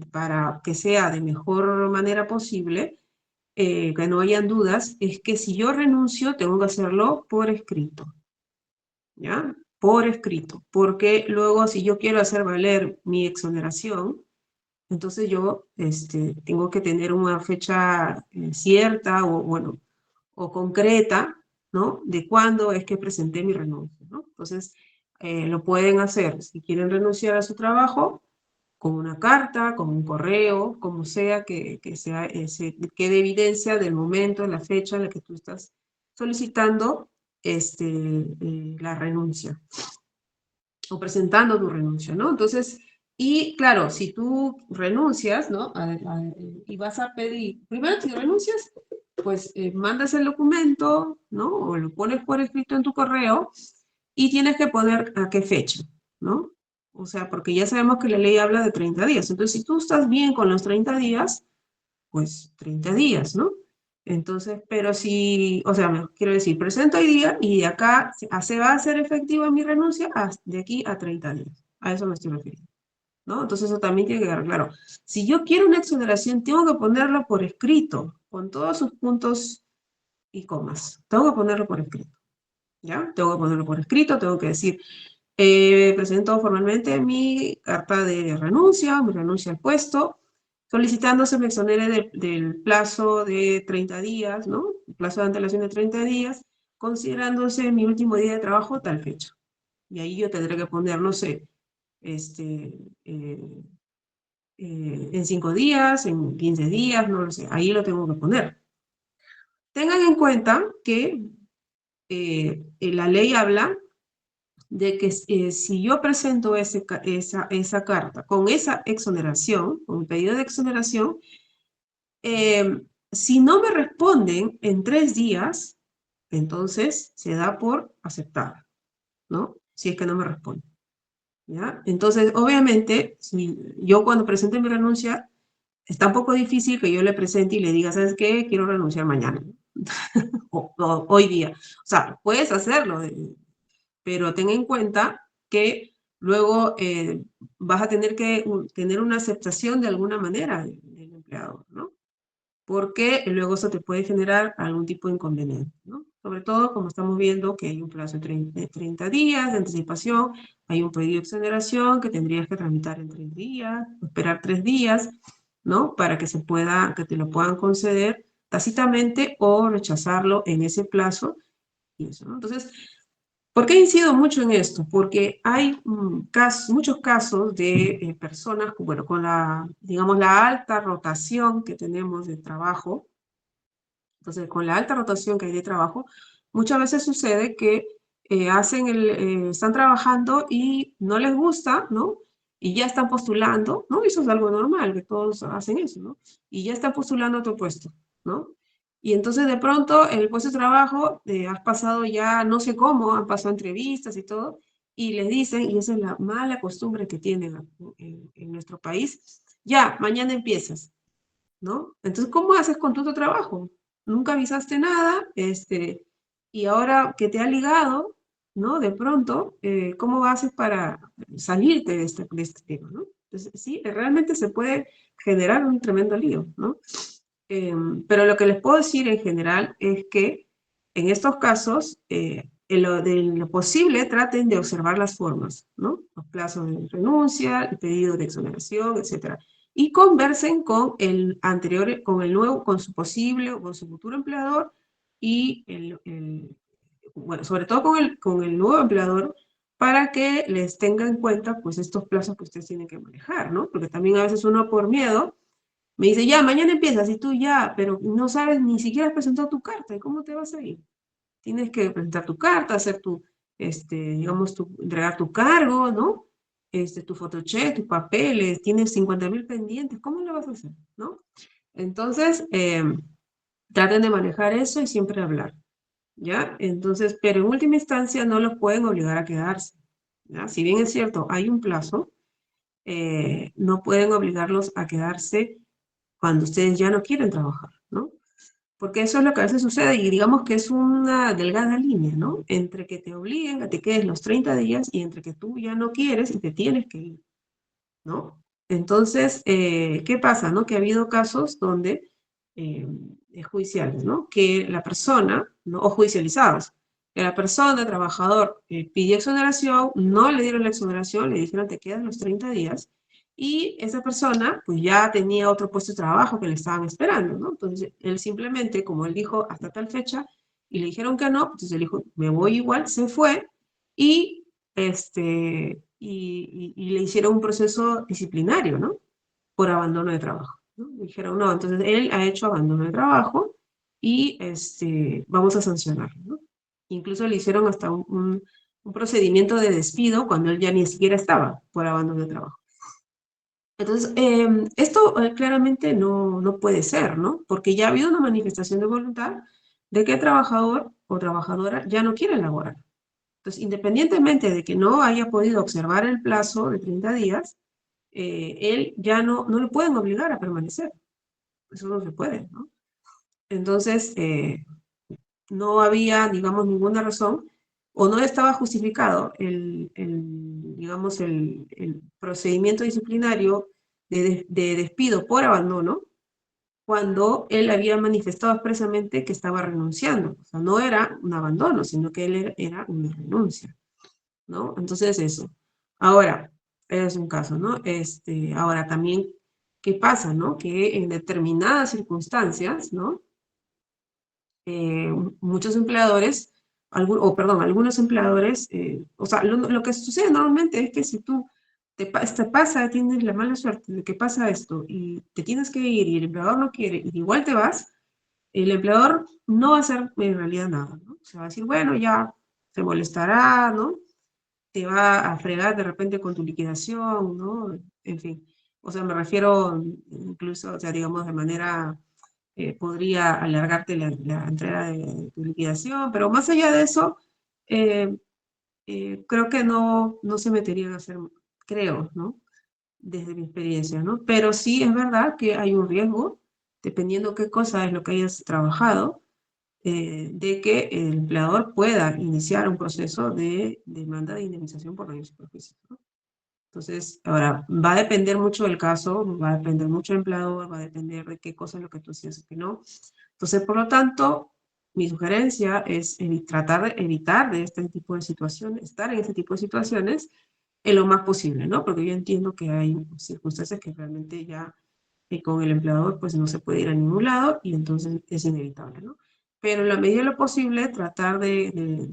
para que sea de mejor manera posible, que no hayan dudas, es que si yo renuncio tengo que hacerlo por escrito, ¿ya? Por escrito, porque luego si yo quiero hacer valer mi exoneración, entonces yo tengo que tener una fecha cierta o, bueno, o concreta, ¿no? De cuándo es que presenté mi renuncia, ¿no? Entonces, lo pueden hacer si quieren renunciar a su trabajo, con una carta, con un correo, como sea, sea, quede evidencia del momento, la fecha en la que tú estás solicitando la renuncia o presentando tu renuncia, ¿no? Entonces, y claro, si tú renuncias, ¿no? Y vas a pedir, primero si renuncias, pues mandas el documento, ¿no? O lo pones por escrito en tu correo y tienes que poner a qué fecha, ¿no? O sea, porque ya sabemos que la ley habla de 30 días. Entonces, si tú estás bien con los 30 días, pues 30 días, ¿no? Entonces, pero si, o sea, quiero decir, presento hoy día y de acá se va a hacer efectiva mi renuncia de aquí a 30 días. A eso me estoy refiriendo, ¿no? Entonces, eso también tiene que quedar claro. Si yo quiero una exoneración, tengo que ponerlo por escrito, con todos sus puntos y comas. Tengo que ponerlo por escrito, ¿ya? Tengo que ponerlo por escrito, tengo que decir, presento formalmente mi carta de renuncia, mi renuncia al puesto, solicitando se me exonere del plazo de 30 días, ¿no? El plazo de antelación de 30 días, considerándose mi último día de trabajo tal fecha. Y ahí yo tendré que poner, no sé, en 5 días, en 15 días, no lo sé, ahí lo tengo que poner. Tengan en cuenta que la ley habla de que si yo presento esa carta con esa exoneración, con el pedido de exoneración, si no me responden en 3 días, entonces se da por aceptada, ¿no? Si es que no me responden, ¿ya? Entonces, obviamente, si yo cuando presente mi renuncia, está un poco difícil que yo le presente y le diga, ¿sabes qué? Quiero renunciar mañana. Hoy día. O sea, puedes hacerlo, pero ten en cuenta que luego vas a tener que tener una aceptación de alguna manera del empleador, ¿no? Porque luego eso te puede generar algún tipo de inconveniente, ¿no? Sobre todo como estamos viendo que hay un plazo de 30 días de anticipación, hay un pedido de exoneración que tendrías que tramitar en 3 días, esperar 3 días, ¿no? Para que que te lo puedan conceder tácitamente o rechazarlo en ese plazo y eso, ¿no? Entonces, ¿por qué incido mucho en esto? Porque hay muchos casos de personas, bueno, con digamos, la alta rotación que tenemos de trabajo. Entonces, con la alta rotación que hay de trabajo, muchas veces sucede que están trabajando y no les gusta, ¿no? Y ya están postulando, ¿no? Eso es algo normal, que todos hacen eso, ¿no? Y ya están postulando a otro puesto, ¿no? Y entonces de pronto en el puesto de trabajo has pasado ya no sé cómo, han pasado entrevistas y todo, y les dicen, y esa es la mala costumbre que tienen en nuestro país, ya, mañana empiezas, ¿no? Entonces, ¿cómo haces con tu otro trabajo? Nunca avisaste nada, y ahora que te ha ligado, ¿no? De pronto, ¿cómo haces para salirte de este tema, ¿no? Entonces, sí, realmente se puede generar un tremendo lío, ¿no? Pero lo que les puedo decir en general es que en estos casos, de lo posible, traten de observar las formas, ¿no? Los plazos de renuncia, el pedido de exoneración, etcétera. Y conversen con el anterior, con el nuevo, con su posible o con su futuro empleador y bueno, sobre todo con el nuevo empleador para que les tenga en cuenta pues estos plazos que ustedes tienen que manejar, ¿no? Porque también a veces uno por miedo me dice, ya, mañana empiezas, y tú ya, pero no sabes, ni siquiera has presentado tu carta, ¿y cómo te vas a ir? Tienes que presentar tu carta, hacer digamos, entregar tu cargo, ¿no? Tu fotocheck, tus papeles, tienes 50.000 pendientes, ¿cómo lo vas a hacer, no? Entonces, traten de manejar eso y siempre hablar, ¿ya? Entonces, pero en última instancia no los pueden obligar a quedarse, ¿ya? Si bien es cierto, hay un plazo, no pueden obligarlos a quedarse cuando ustedes ya no quieren trabajar, ¿no? Porque eso es lo que a veces sucede y digamos que es una delgada línea, ¿no? Entre que te obliguen a que te quedes los 30 días y entre que tú ya no quieres y te tienes que ir, ¿no? Entonces, ¿qué pasa, no? Que ha habido casos donde, judiciales, ¿no? Que la persona, ¿no? O judicializados, que la persona, trabajador, pidió exoneración, no le dieron la exoneración, le dijeron te quedan los 30 días, y esa persona, pues ya tenía otro puesto de trabajo que le estaban esperando, ¿no? Entonces, él simplemente, como él dijo, hasta tal fecha, y le dijeron que no, entonces él dijo, me voy igual, se fue, y y le hicieron un proceso disciplinario, ¿no? Por abandono de trabajo, ¿no? Dijeron, no, entonces él ha hecho abandono de trabajo y vamos a sancionarlo, ¿no? Incluso le hicieron hasta un procedimiento de despido cuando él ya ni siquiera estaba por abandono de trabajo. Entonces, esto claramente no puede ser, ¿no? Porque ya ha habido una manifestación de voluntad de que el trabajador o trabajadora ya no quiere laborar. Entonces, independientemente de que no haya podido observar el plazo de 30 días, él ya no le pueden obligar a permanecer. Eso no se puede, ¿no? Entonces, no había, digamos, ninguna razón o no estaba justificado digamos, el procedimiento disciplinario de despido por abandono cuando él había manifestado expresamente que estaba renunciando. O sea, no era un abandono, sino que él era una renuncia, ¿no? Entonces eso. Ahora, es un caso, ¿no? Ahora también, ¿qué pasa, no? Que en determinadas circunstancias, ¿no? Muchos empleadores, algunos empleadores, o sea, lo que sucede normalmente es que si tú te pasa, tienes la mala suerte de que pasa esto y te tienes que ir y el empleador no quiere y igual te vas, el empleador no va a hacer en realidad nada, ¿no? Se va a decir, bueno, ya se molestará, ¿no? Te va a fregar de repente con tu liquidación, ¿no? En fin, o sea, me refiero incluso, o sea, digamos, de manera, podría alargarte la entrega de tu liquidación, pero más allá de eso, eh, creo que no se meterían a hacer, creo, ¿no? Desde mi experiencia, ¿no? Pero sí es verdad que hay un riesgo, dependiendo qué cosa es lo que hayas trabajado, de que el empleador pueda iniciar un proceso de demanda de indemnización por daños y perjuicios, ¿no? Entonces, ahora, va a depender mucho del caso, va a depender mucho del empleador, va a depender de qué cosa es lo que tú hacías y qué no. Entonces, por lo tanto, mi sugerencia es tratar de evitar de este tipo de situaciones, estar en este tipo de situaciones en lo más posible, ¿no? Porque yo entiendo que hay circunstancias que realmente ya con el empleador pues no se puede ir a ningún lado y entonces es inevitable, ¿no? Pero en la medida de lo posible tratar de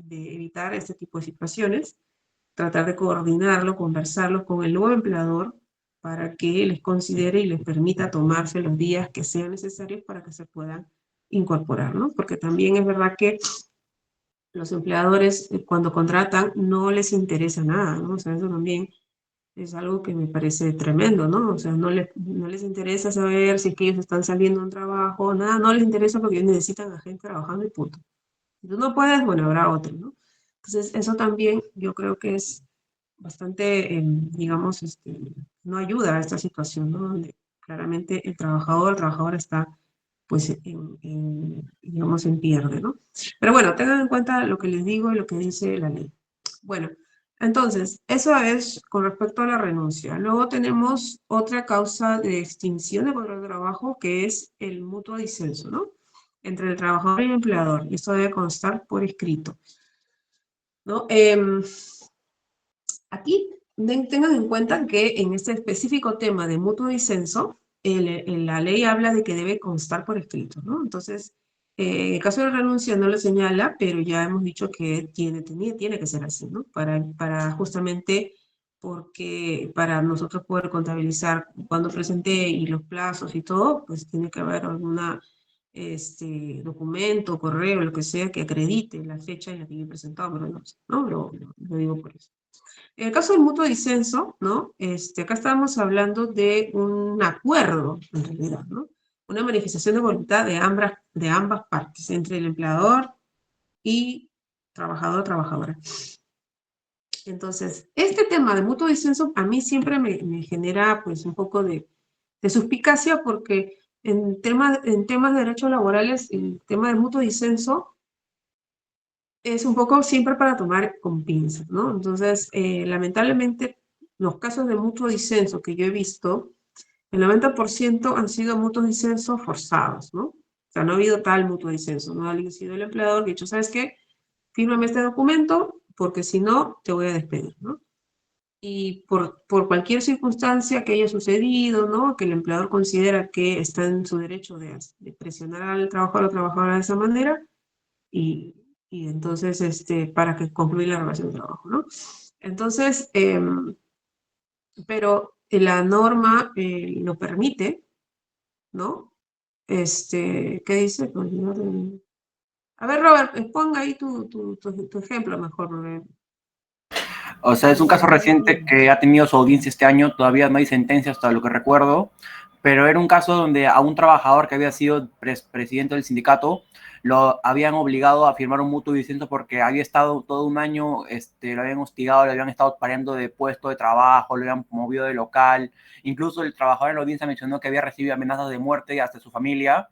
evitar este tipo de situaciones, tratar de coordinarlo, conversarlo con el nuevo empleador para que les considere y les permita tomarse los días que sean necesarios para que se puedan incorporar, ¿no? Porque también es verdad que los empleadores cuando contratan no les interesa nada, ¿no? O sea, eso también es algo que me parece tremendo, ¿no? O sea, no les interesa saber si es que ellos están saliendo de un trabajo, nada, no les interesa porque ellos necesitan a gente trabajando y punto. Si tú no puedes, bueno, habrá otro, ¿no? Entonces, eso también yo creo que es bastante, digamos, no ayuda a esta situación, ¿no? Donde claramente el trabajador está, pues, digamos, en pierde, ¿no? Pero bueno, tengan en cuenta lo que les digo y lo que dice la ley. Bueno, entonces, eso es con respecto a la renuncia. Luego tenemos otra causa de extinción de contrato de trabajo, que es el mutuo disenso, ¿no? Entre el trabajador y el empleador. Y esto debe constar por escrito, ¿no? Aquí tengan en cuenta que en este específico tema de mutuo disenso, la ley habla de que debe constar por escrito, ¿no? Entonces, en el caso de renuncia no lo señala, pero ya hemos dicho que tiene que ser así, ¿no? Para justamente porque para nosotros poder contabilizar cuando presenté y los plazos y todo, pues tiene que haber alguna documento, correo, lo que sea, que acredite la fecha en la que yo he presentado, pero no, lo digo por eso. En el caso del mutuo disenso, ¿no? Acá estábamos hablando de un acuerdo, en realidad, ¿no? Una manifestación de voluntad de ambas partes, entre el empleador y trabajador o trabajadora. Entonces, este tema de mutuo disenso a mí siempre me genera pues un poco de suspicacia porque en temas de derechos laborales, el tema del mutuo disenso es un poco siempre para tomar con pinzas, ¿no? Entonces, lamentablemente, los casos de mutuo disenso que yo he visto, el 90% han sido mutuos disensos forzados, ¿no? O sea, no ha habido tal mutuo disenso, no ha sido el empleador que ha dicho, ¿sabes qué? Fírmame este documento porque si no, te voy a despedir, ¿no? Y por cualquier circunstancia que haya sucedido, ¿no? Que el empleador considera que está en su derecho de presionar al trabajador o trabajadora de esa manera, y entonces, para que concluya la relación de trabajo, ¿no? Entonces, pero la norma lo permite, ¿no? ¿Qué dice? A ver, Robert, ponga ahí tu ejemplo mejor, Robert. O sea, es un caso reciente que ha tenido su audiencia este año, todavía no hay sentencia hasta lo que recuerdo, pero era un caso donde a un trabajador que había sido presidente del sindicato lo habían obligado a firmar un mutuo disenso porque había estado todo un año, lo habían hostigado, le habían estado pareando de puesto de trabajo, lo habían movido de local, incluso el trabajador en la audiencia mencionó que había recibido amenazas de muerte hasta su familia,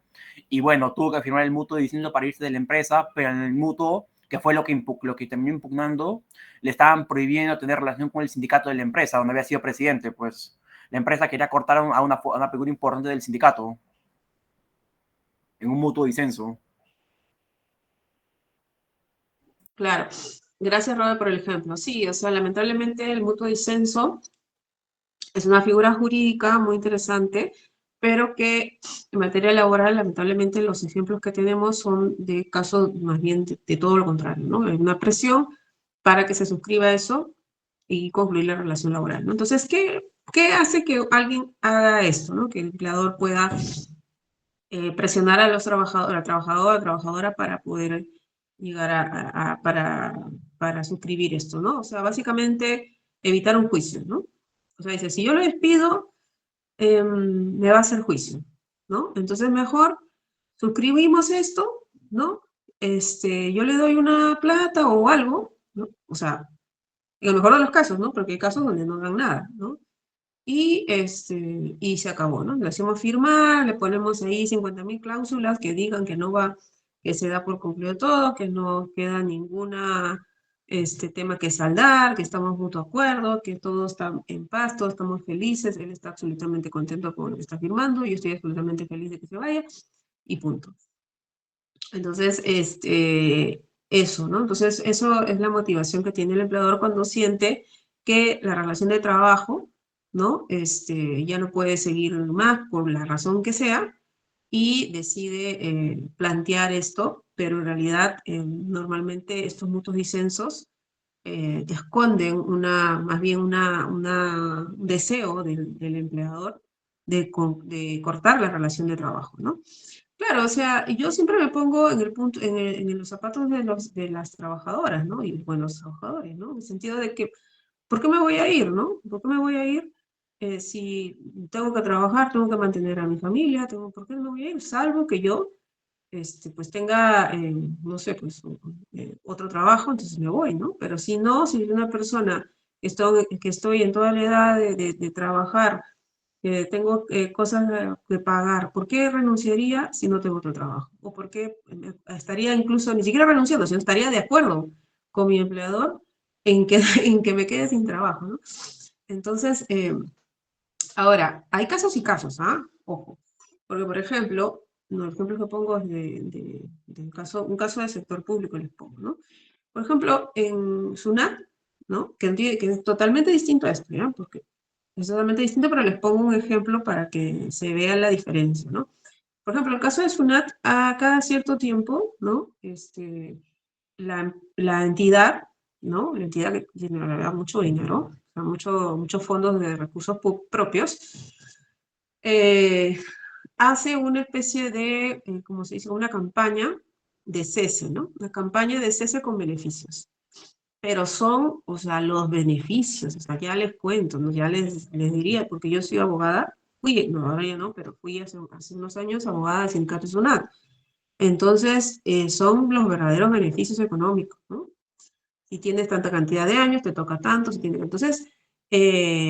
y bueno, tuvo que firmar el mutuo disenso para irse de la empresa, pero en el mutuo, que fue lo que terminó impugnando, le estaban prohibiendo tener relación con el sindicato de la empresa, donde había sido presidente, pues la empresa quería cortar a una figura importante del sindicato, en un mutuo disenso. Claro, gracias Robert por el ejemplo. Sí, o sea, lamentablemente el mutuo disenso es una figura jurídica muy interesante, pero que en materia laboral, lamentablemente, los ejemplos que tenemos son de casos más bien de todo lo contrario, ¿no? Hay una presión para que se suscriba eso y concluir la relación laboral, ¿no? Entonces, ¿qué hace que alguien haga esto, ¿no? Que el empleador pueda presionar a los trabajadores, a la trabajadora para poder llegar para suscribir esto, ¿no? O sea, básicamente evitar un juicio, ¿no? O sea, dice, si yo lo despido, me va a hacer juicio, ¿no? Entonces mejor suscribimos esto, ¿no? Yo le doy una plata o algo, ¿no? O sea, en el mejor de los casos, ¿no? Porque hay casos donde no dan nada, ¿no? Y se acabó, ¿no? Le hacemos firmar, le ponemos ahí 50.000 cláusulas que digan que no va que se da por concluido todo, que no queda ninguna tema que saldar, que estamos en mutuo acuerdo, que todo está en paz, todos estamos felices, él está absolutamente contento con lo que está firmando, yo estoy absolutamente feliz de que se vaya, y punto. Entonces, eso, ¿no? Entonces, eso es la motivación que tiene el empleador cuando siente que la relación de trabajo, ¿no? Ya no puede seguir más por la razón que sea y decide plantear esto, pero en realidad normalmente estos mutuos disensos esconden más bien un deseo del empleador de cortar la relación de trabajo, ¿no? Claro, o sea, yo siempre me pongo en el punto, en los zapatos de las trabajadoras, ¿no? Y bueno, los trabajadores, ¿no? En el sentido de que, ¿por qué me voy a ir, no? ¿Por qué me voy a ir si tengo que trabajar, tengo que mantener a mi familia, ¿por qué no me voy a ir? Salvo que yo, pues tenga, no sé, pues otro trabajo, entonces me voy, ¿no? Pero si no, si soy una persona que estoy en toda la edad de trabajar, tengo cosas que pagar, ¿por qué renunciaría si no tengo otro trabajo? ¿O por qué estaría incluso, ni siquiera renunciando, sino estaría de acuerdo con mi empleador en que, en que me quede sin trabajo, ¿no? Entonces, ahora, hay casos y casos, ¿ah? Ojo. Porque, por ejemplo, el ejemplo que pongo es un caso del sector público, les pongo, ¿no? Por ejemplo, en SUNAT, ¿no? Que es totalmente distinto a esto, ¿ya? Porque es totalmente distinto, pero les pongo un ejemplo para que se vea la diferencia, ¿no? Por ejemplo, en el caso de SUNAT, a cada cierto tiempo, ¿no? La entidad, ¿no? La entidad que tiene, la verdad, mucho dinero, o sea, muchos fondos de recursos propios, hace una especie de, ¿cómo se dice? Una campaña de cese, ¿no? Una campaña de cese con beneficios. Pero son, o sea, los beneficios, o sea, ya les cuento, ¿no? Ya les diría, porque yo soy abogada, no, ahora ya no, pero fui hace unos años abogada del sindicato SUNAT. Entonces, son los verdaderos beneficios económicos, ¿no? Si tienes tanta cantidad de años, te toca tanto, entonces,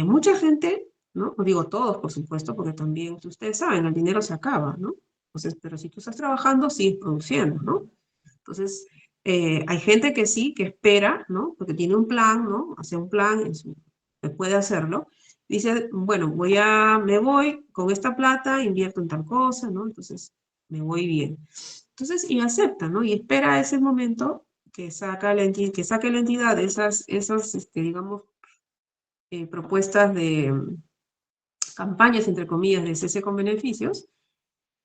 mucha gente, ¿no? No digo todos, por supuesto, porque también, ustedes saben, el dinero se acaba, ¿no? Entonces, pero si tú estás trabajando, sigues produciendo, ¿no? Entonces, hay gente que sí, que espera, ¿no? Porque tiene un plan, ¿no? Hace un plan, puede hacerlo. Dice, bueno, me voy con esta plata, invierto en tal cosa, ¿no? Entonces, me voy bien. Entonces, y acepta, ¿no? Y espera ese momento que saque la entidad esas digamos, propuestas de campañas, entre comillas, de cese con beneficios,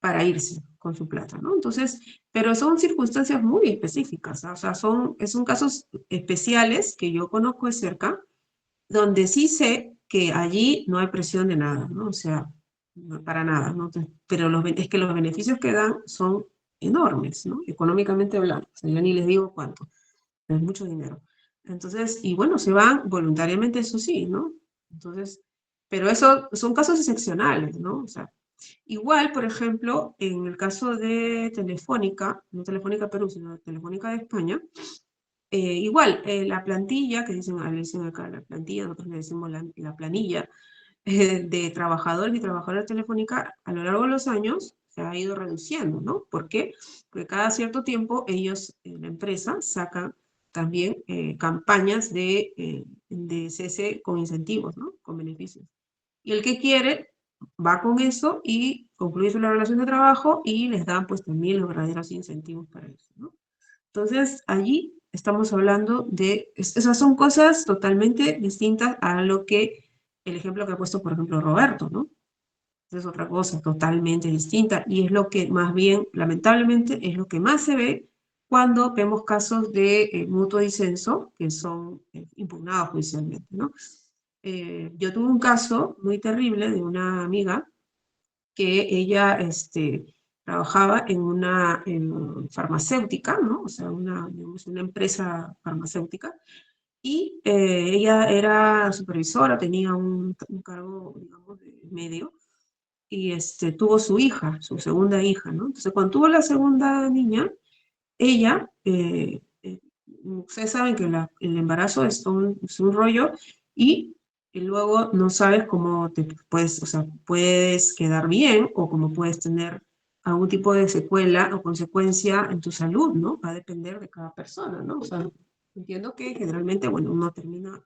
para irse con su plata, ¿no? Entonces, pero son circunstancias muy específicas, ¿no? O sea, son casos especiales que yo conozco de cerca, donde sí sé que allí no hay presión de nada, ¿no? O sea, para nada, ¿no? Pero es que los beneficios que dan son enormes, ¿no? Económicamente hablando, o sea, yo ni les digo cuánto, es mucho dinero. Entonces, y bueno, se van voluntariamente, eso sí, ¿no? Entonces, pero eso son casos excepcionales, ¿no? O sea, igual, por ejemplo, en el caso de Telefónica, no Telefónica Perú, sino Telefónica de España, igual, la plantilla, le dicen acá la plantilla, nosotros le decimos la planilla de trabajadores y trabajadoras de Telefónica, a lo largo de los años se ha ido reduciendo, ¿no? ¿Por qué? Porque cada cierto tiempo ellos, la empresa, sacan también campañas de cese con incentivos, ¿no? Con beneficios. Y el que quiere va con eso y concluye su relación de trabajo y les dan pues también los verdaderos incentivos para eso, ¿no? Entonces, allí estamos hablando esas son cosas totalmente distintas a lo que el ejemplo que ha puesto, por ejemplo, Roberto, ¿no? Esa es otra cosa totalmente distinta y es lo que más bien, lamentablemente, es lo que más se ve cuando vemos casos de mutuo disenso que son impugnados judicialmente, ¿no? Yo tuve un caso muy terrible de una amiga que ella trabajaba en una farmacéutica, ¿no? O sea, digamos, una empresa farmacéutica, y ella era supervisora, tenía un cargo, digamos, de medio, y tuvo su hija, su segunda hija, ¿no? Entonces, cuando tuvo la segunda niña, ella, ustedes saben que el embarazo es un rollo, y luego no sabes cómo te puedes, o sea, puedes quedar bien o cómo puedes tener algún tipo de secuela o consecuencia en tu salud, ¿no? Va a depender de cada persona, ¿no? O sea, entiendo que generalmente, bueno, uno termina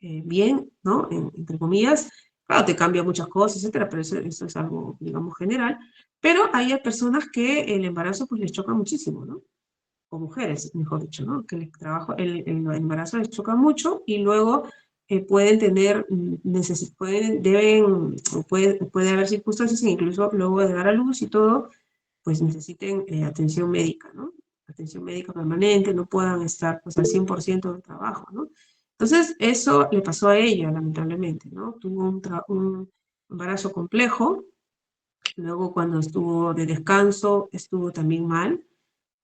bien, ¿no? Entre comillas, claro, te cambia muchas cosas, etcétera, pero eso es algo, digamos, general. Pero hay personas que el embarazo pues les choca muchísimo, ¿no? O mujeres, mejor dicho, ¿no? Que el embarazo les choca mucho y luego pueden tener, puede haber circunstancias que incluso luego de dar a luz y todo, pues necesiten atención médica, ¿no? Atención médica permanente, no puedan estar pues al 100% del trabajo, ¿no? Entonces, eso le pasó a ella, lamentablemente, ¿no? Tuvo un embarazo complejo, luego cuando estuvo de descanso, estuvo también mal,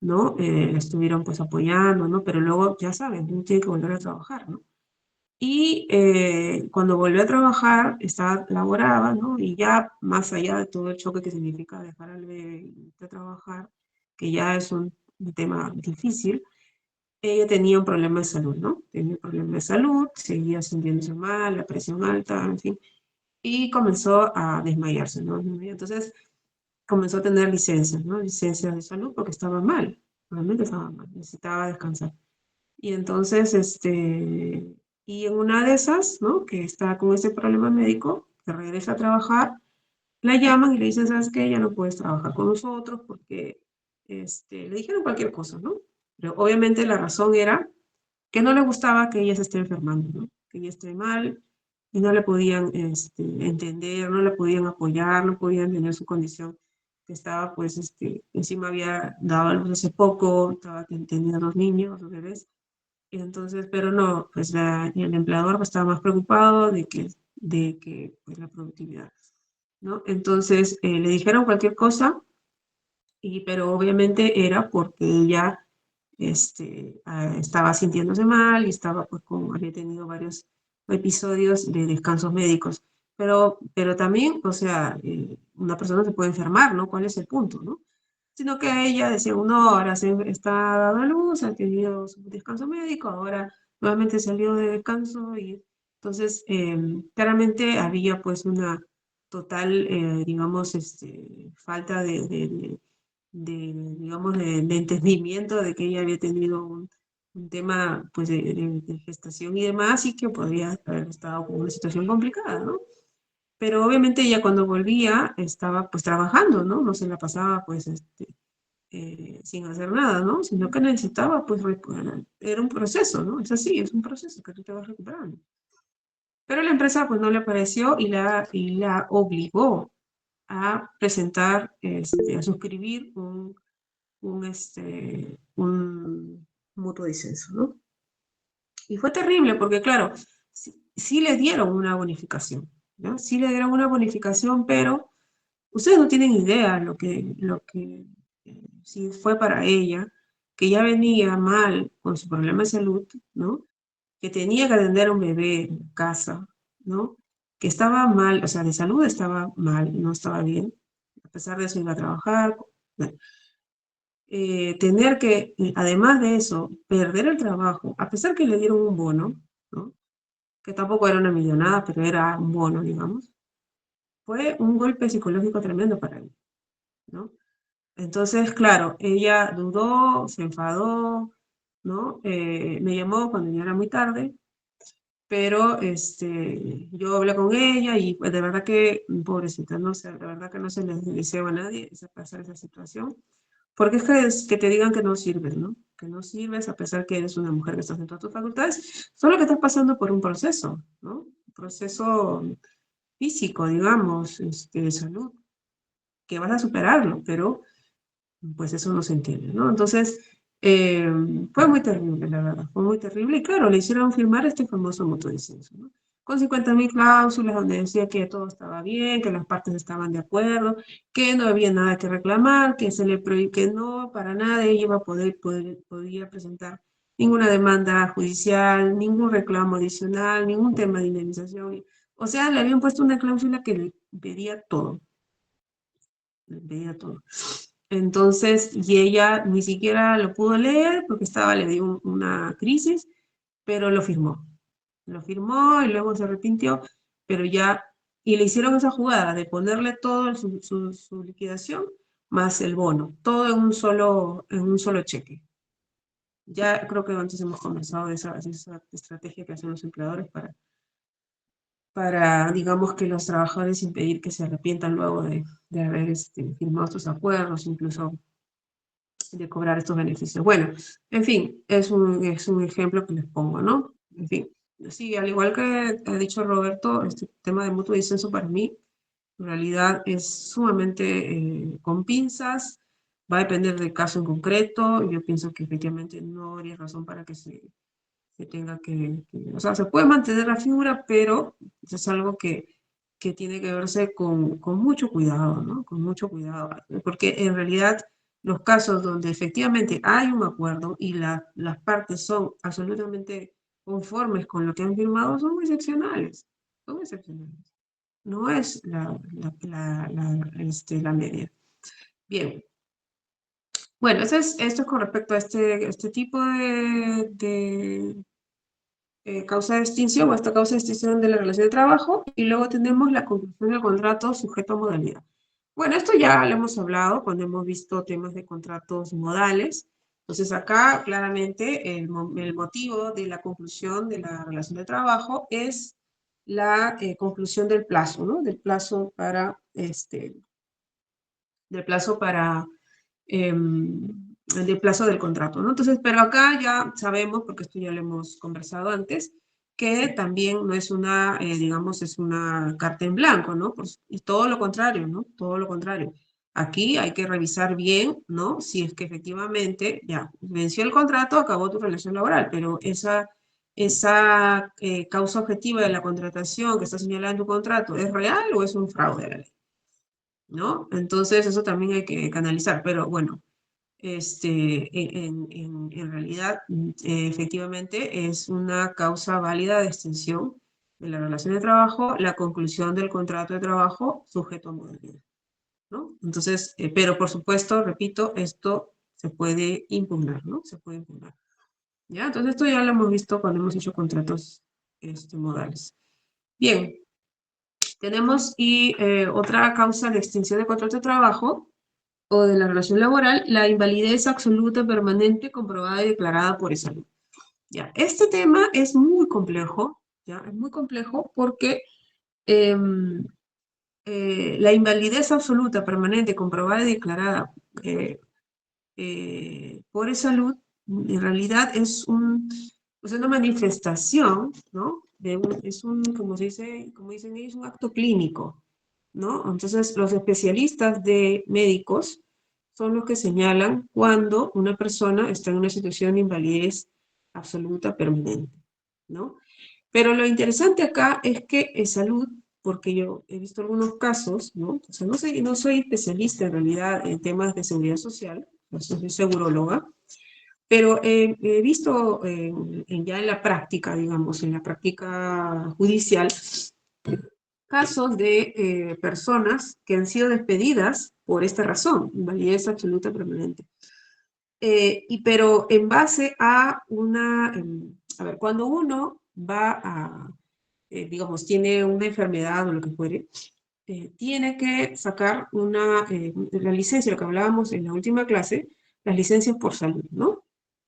¿no? La estuvieron pues apoyando, ¿no? Pero luego, ya saben, uno tiene que volver a trabajar, ¿no? Y cuando volvió a trabajar, laboraba, ¿no? Y ya más allá de todo el choque que significa dejar al bebé y de trabajar, que ya es un tema difícil, ella tenía un problema de salud, ¿no? Tenía un problema de salud, seguía sintiéndose mal, la presión alta, en fin, y comenzó a desmayarse, ¿no? Entonces comenzó a tener licencias, ¿no? Licencias de salud porque estaba mal, realmente estaba mal, necesitaba descansar. Y entonces, y en una de esas, ¿no? Que está con ese problema médico, que regresa a trabajar, la llaman y le dicen, ¿sabes qué? Ya no puedes trabajar con nosotros porque, le dijeron cualquier cosa, ¿no? Pero obviamente la razón era que no le gustaba que ella se esté enfermando, ¿no? Que ella esté mal y no le podían entender, no le podían apoyar, no podían entender su condición, que estaba, pues, encima había dado a luz hace poco, tenía 2 niños, 2 bebés, y entonces, pero no, pues el empleador pues, estaba más preocupado de que pues, la productividad, ¿no? Entonces, le dijeron cualquier cosa, pero obviamente era porque ella estaba sintiéndose mal y estaba, pues, había tenido varios episodios de descansos médicos. Pero también, o sea, una persona se puede enfermar, ¿no? ¿Cuál es el punto, no? Sino que ella decía, no, ahora está dando a luz, ha tenido su descanso médico, ahora nuevamente salió de descanso y entonces claramente había pues una total, digamos, falta digamos, de entendimiento de que ella había tenido un tema pues de gestación y demás y que podría haber estado con una situación complicada, ¿no? Pero obviamente ella cuando volvía estaba pues trabajando, ¿no? No se la pasaba pues sin hacer nada, ¿no? Sino que necesitaba pues era un proceso, ¿no? Es así, es un proceso que tú te vas recuperando. Pero la empresa pues no le pareció y la obligó a presentar, a suscribir un mutuo disenso, ¿no? Y fue terrible porque, claro, sí le dieron una bonificación, ¿no? Sí le dieron una bonificación, pero ustedes no tienen idea si fue para ella, que ya venía mal con su problema de salud, ¿no? Que tenía que atender a un bebé en casa, ¿no? Que estaba mal, o sea, de salud estaba mal, no estaba bien. A pesar de eso iba a trabajar. Bueno, tener que, además de eso, perder el trabajo, a pesar que le dieron un bono, ¿no? Que tampoco era una millonada, pero era un bono, digamos, fue un golpe psicológico tremendo para él, ¿no? Entonces, claro, ella dudó, se enfadó, ¿no? Me llamó cuando ya era muy tarde, pero yo hablé con ella y pues, de verdad que, pobrecita, no sé, de verdad que no se le deseo a nadie pasar esa situación. Porque es que te digan que no sirves, ¿no? Que no sirves a pesar que eres una mujer que estás en todas tus facultades, solo que estás pasando por un proceso, ¿no? Un proceso físico, digamos, de salud, que vas a superarlo, pero pues eso no se entiende, ¿no? Entonces, fue muy terrible, la verdad, fue muy terrible. Y claro, le hicieron firmar este famoso mutuo disenso, ¿no? Con 50.000 cláusulas donde decía que todo estaba bien, que las partes estaban de acuerdo, que no había nada que reclamar, que se le prohibía, que no, para nada ella iba a podía presentar ninguna demanda judicial, ningún reclamo adicional, ningún tema de indemnización. O sea, le habían puesto una cláusula que le pedía todo, le pedía todo. Entonces, y ella ni siquiera lo pudo leer porque le dio una crisis, pero lo firmó. Lo firmó y luego se arrepintió, pero ya, y le hicieron esa jugada de ponerle todo su liquidación más el bono, todo en un solo cheque. Ya creo que antes hemos conversado de esa estrategia que hacen los empleadores para, digamos, que los trabajadores impedir que se arrepientan luego de haber firmado estos acuerdos, incluso de cobrar estos beneficios. Bueno, en fin, es un ejemplo que les pongo, ¿no? En fin, sí, al igual que ha dicho Roberto, este tema de mutuo disenso para mí, en realidad es sumamente con pinzas, va a depender del caso en concreto. Yo pienso que efectivamente no habría razón para que se tenga o sea, se puede mantener la figura, pero es algo que tiene que verse con mucho cuidado, ¿no? Con mucho cuidado, porque en realidad los casos donde efectivamente hay un acuerdo y las partes son absolutamente conformes con lo que han firmado son excepcionales, no es la media. Bien. Bueno, esto es con respecto a este tipo de causa de extinción o esta causa de extinción de la relación de trabajo, y luego tenemos la conclusión del contrato sujeto a modalidad. Bueno, esto ya lo hemos hablado cuando hemos visto temas de contratos modales. Entonces acá claramente el motivo de la conclusión de la relación de trabajo es la conclusión del plazo, ¿no? Del plazo para del plazo del contrato, ¿no? Entonces, pero acá ya sabemos, porque esto ya lo hemos conversado antes, que también no es una, digamos, es una carta en blanco, ¿no? Pues, y todo lo contrario, ¿no? Todo lo contrario. Aquí hay que revisar bien, ¿no? Si es que efectivamente, ya, venció el contrato, acabó tu relación laboral, pero esa causa objetiva de la contratación que está señalada en tu contrato, ¿es real o es un fraude a la ley? ¿No? Entonces, eso también hay que analizar, pero bueno, en realidad, efectivamente, es una causa válida de extinción de la relación de trabajo, la conclusión del contrato de trabajo sujeto a modalidad, ¿no? Entonces, pero por supuesto, repito, esto se puede impugnar, ¿no? Se puede impugnar. ¿Ya? Entonces, esto ya lo hemos visto cuando hemos hecho contratos modales. Bien. Tenemos otra causa de extinción de contrato de trabajo o de la relación laboral, la invalidez absoluta permanente comprobada y declarada por esa ley. Ya, este tema es muy complejo, ¿ya? Es muy complejo porque la invalidez absoluta permanente comprobada y declarada por esa salud, en realidad es una manifestación, ¿no? Como dicen ellos, un acto clínico, ¿no? Entonces, los especialistas de médicos son los que señalan cuando una persona está en una situación de invalidez absoluta permanente, ¿no? Pero lo interesante acá es que salud, porque yo he visto algunos casos, ¿no? O sea, no soy especialista en realidad en temas de seguridad social, no soy seguróloga, pero he visto ya en la práctica, digamos, en la práctica judicial, casos de personas que han sido despedidas por esta razón, invalidez absoluta permanente. Pero en base a a ver, cuando uno va digamos, tiene una enfermedad o lo que fuere, tiene que sacar la licencia, lo que hablábamos en la última clase, las licencias por salud, ¿no?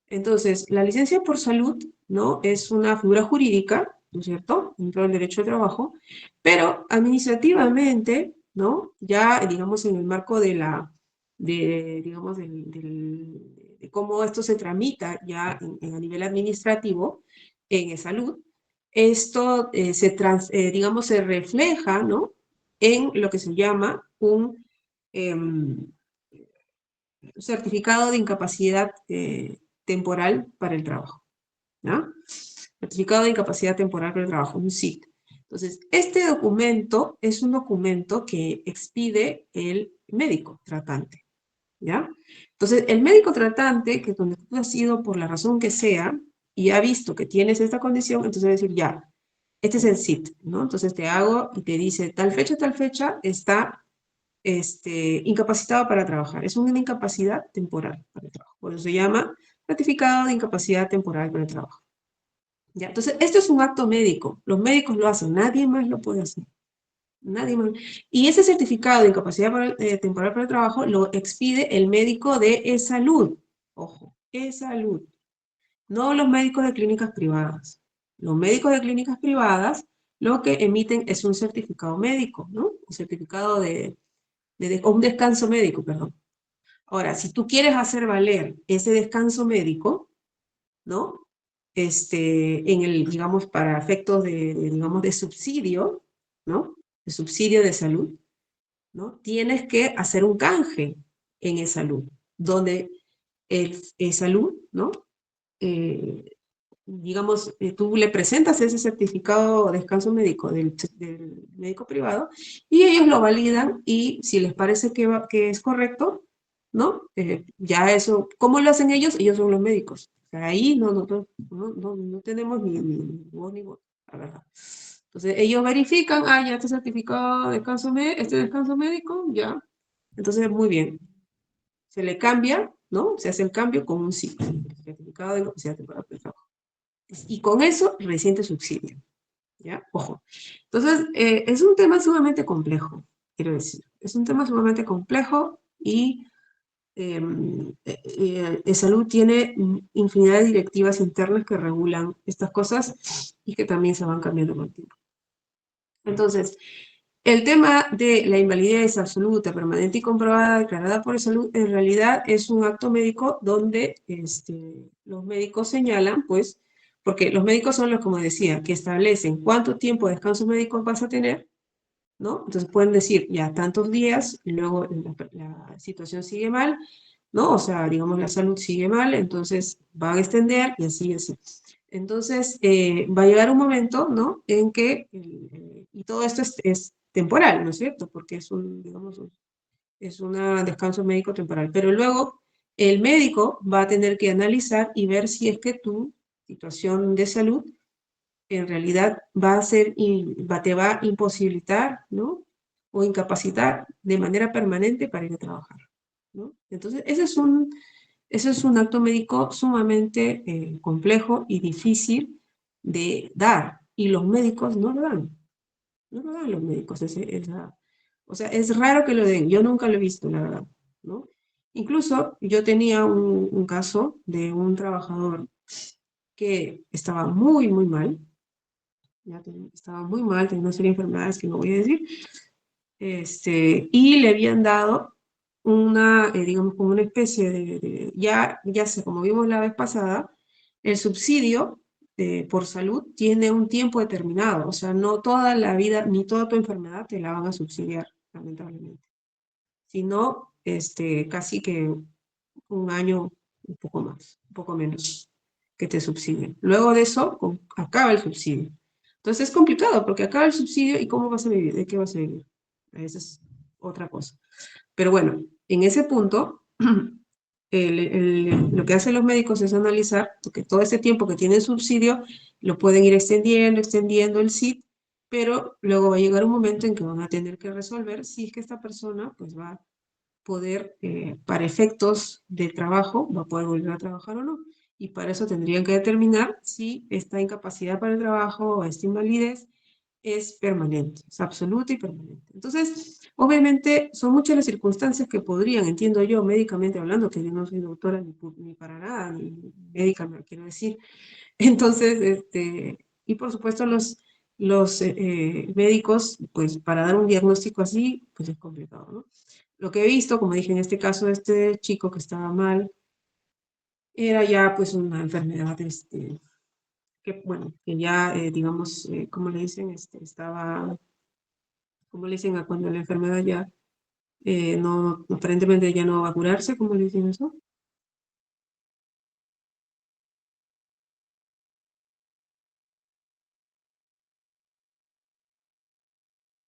Entonces, la licencia por salud, ¿no? Es una figura jurídica, ¿no es cierto?, dentro del derecho de trabajo, pero administrativamente, ¿no? Ya, digamos, en el marco digamos, de cómo esto se tramita ya a nivel administrativo en salud, esto digamos, se refleja, ¿no?, en lo que se llama un certificado de incapacidad temporal para el trabajo, ¿no? Certificado de incapacidad temporal para el trabajo, un CIT. Entonces, este documento es un documento que expide el médico tratante, ¿ya? Entonces, el médico tratante, que donde tú has ido por la razón que sea, y ha visto que tienes esta condición, entonces va a decir, ya, este es el CIT, ¿no? Entonces te hago y te dice, tal fecha, está incapacitado para trabajar. Es una incapacidad temporal para el trabajo. Por eso se llama certificado de incapacidad temporal para el trabajo. ¿Ya? Entonces, esto es un acto médico. Los médicos lo hacen, nadie más lo puede hacer. Nadie más. Y ese certificado de incapacidad temporal para el trabajo lo expide el médico de e-salud. Ojo, e-salud. No los médicos de clínicas privadas. Los médicos de clínicas privadas lo que emiten es un certificado médico, ¿no? Un certificado o un descanso médico, perdón. Ahora, si tú quieres hacer valer ese descanso médico, ¿no? Digamos, para efectos digamos, de subsidio, ¿no? De subsidio de salud, ¿no? Tienes que hacer un canje en e-salud, donde el e-salud, ¿no? Digamos, tú le presentas ese certificado de descanso médico del médico privado y ellos lo validan y si les parece que es correcto, ¿no? Ya eso, ¿cómo lo hacen ellos? Ellos son los médicos. O sea, ahí no tenemos ni voz ni voz, la verdad. Entonces, ellos verifican, ya este certificado de este descanso médico, ya. Entonces, muy bien. Se le cambia, ¿no? Se hace el cambio con un ciclo, certificado de incapacidad temporal por el trabajo. Y con eso reciente subsidio, ¿ya? Ojo. Entonces, es un tema sumamente complejo, quiero decir. Es un tema sumamente complejo y salud tiene infinidad de directivas internas que regulan estas cosas y que también se van cambiando con el tiempo. Entonces, el tema de la invalidez absoluta, permanente y comprobada declarada por salud, en realidad es un acto médico donde los médicos señalan, pues, porque los médicos son los, como decía, que establecen cuánto tiempo de descanso médico vas a tener, ¿no? Entonces pueden decir ya tantos días, y luego la situación sigue mal, ¿no? O sea, digamos, la salud sigue mal, entonces van a extender y así, así. Entonces, va a llegar un momento, ¿no? En que, y todo esto es temporal, ¿no es cierto? Porque es digamos, es un descanso médico temporal. Pero luego, el médico va a tener que analizar y ver si es que tu situación de salud en realidad te va a imposibilitar, ¿no? O incapacitar de manera permanente para ir a trabajar, ¿no? Entonces, ese es un acto médico sumamente complejo y difícil de dar, y los médicos no lo dan. No lo dan los médicos. O sea, es raro que lo den. Yo nunca lo he visto, la verdad, ¿no? Incluso yo tenía un caso de un trabajador que estaba muy, muy mal. Estaba muy mal, tenía una serie de enfermedades que no voy a decir. Y le habían dado digamos, como una especie ya sé, como vimos la vez pasada, el subsidio por salud tiene un tiempo determinado, o sea, no toda la vida, ni toda tu enfermedad te la van a subsidiar, lamentablemente, sino casi que un año, un poco más, un poco menos, que te subsidien. Luego de eso, acaba el subsidio. Entonces es complicado, porque acaba el subsidio y ¿cómo vas a vivir? ¿De qué vas a vivir? Esa es otra cosa. Pero bueno, en ese punto, lo que hacen los médicos es analizar, porque todo ese tiempo que tienen subsidio, lo pueden ir extendiendo el SIT, pero luego va a llegar un momento en que van a tener que resolver si es que esta persona pues va a poder, para efectos de trabajo, va a poder volver a trabajar o no. Y para eso tendrían que determinar si esta incapacidad para el trabajo o esta invalidez es permanente, es absoluta y permanente. Entonces, obviamente, son muchas las circunstancias que podrían, entiendo yo, médicamente hablando, que yo no soy doctora ni para nada, ni médica, me quiero decir. Entonces, y por supuesto los médicos, pues para dar un diagnóstico así, pues es complicado, ¿no? Lo que he visto, como dije en este caso, este chico que estaba mal, era ya pues una enfermedad, que bueno, que ya, digamos, ¿cómo le dicen? Estaba, ¿cómo le dicen a cuando la enfermedad ya no, aparentemente ya no va a curarse? ¿Cómo le dicen eso?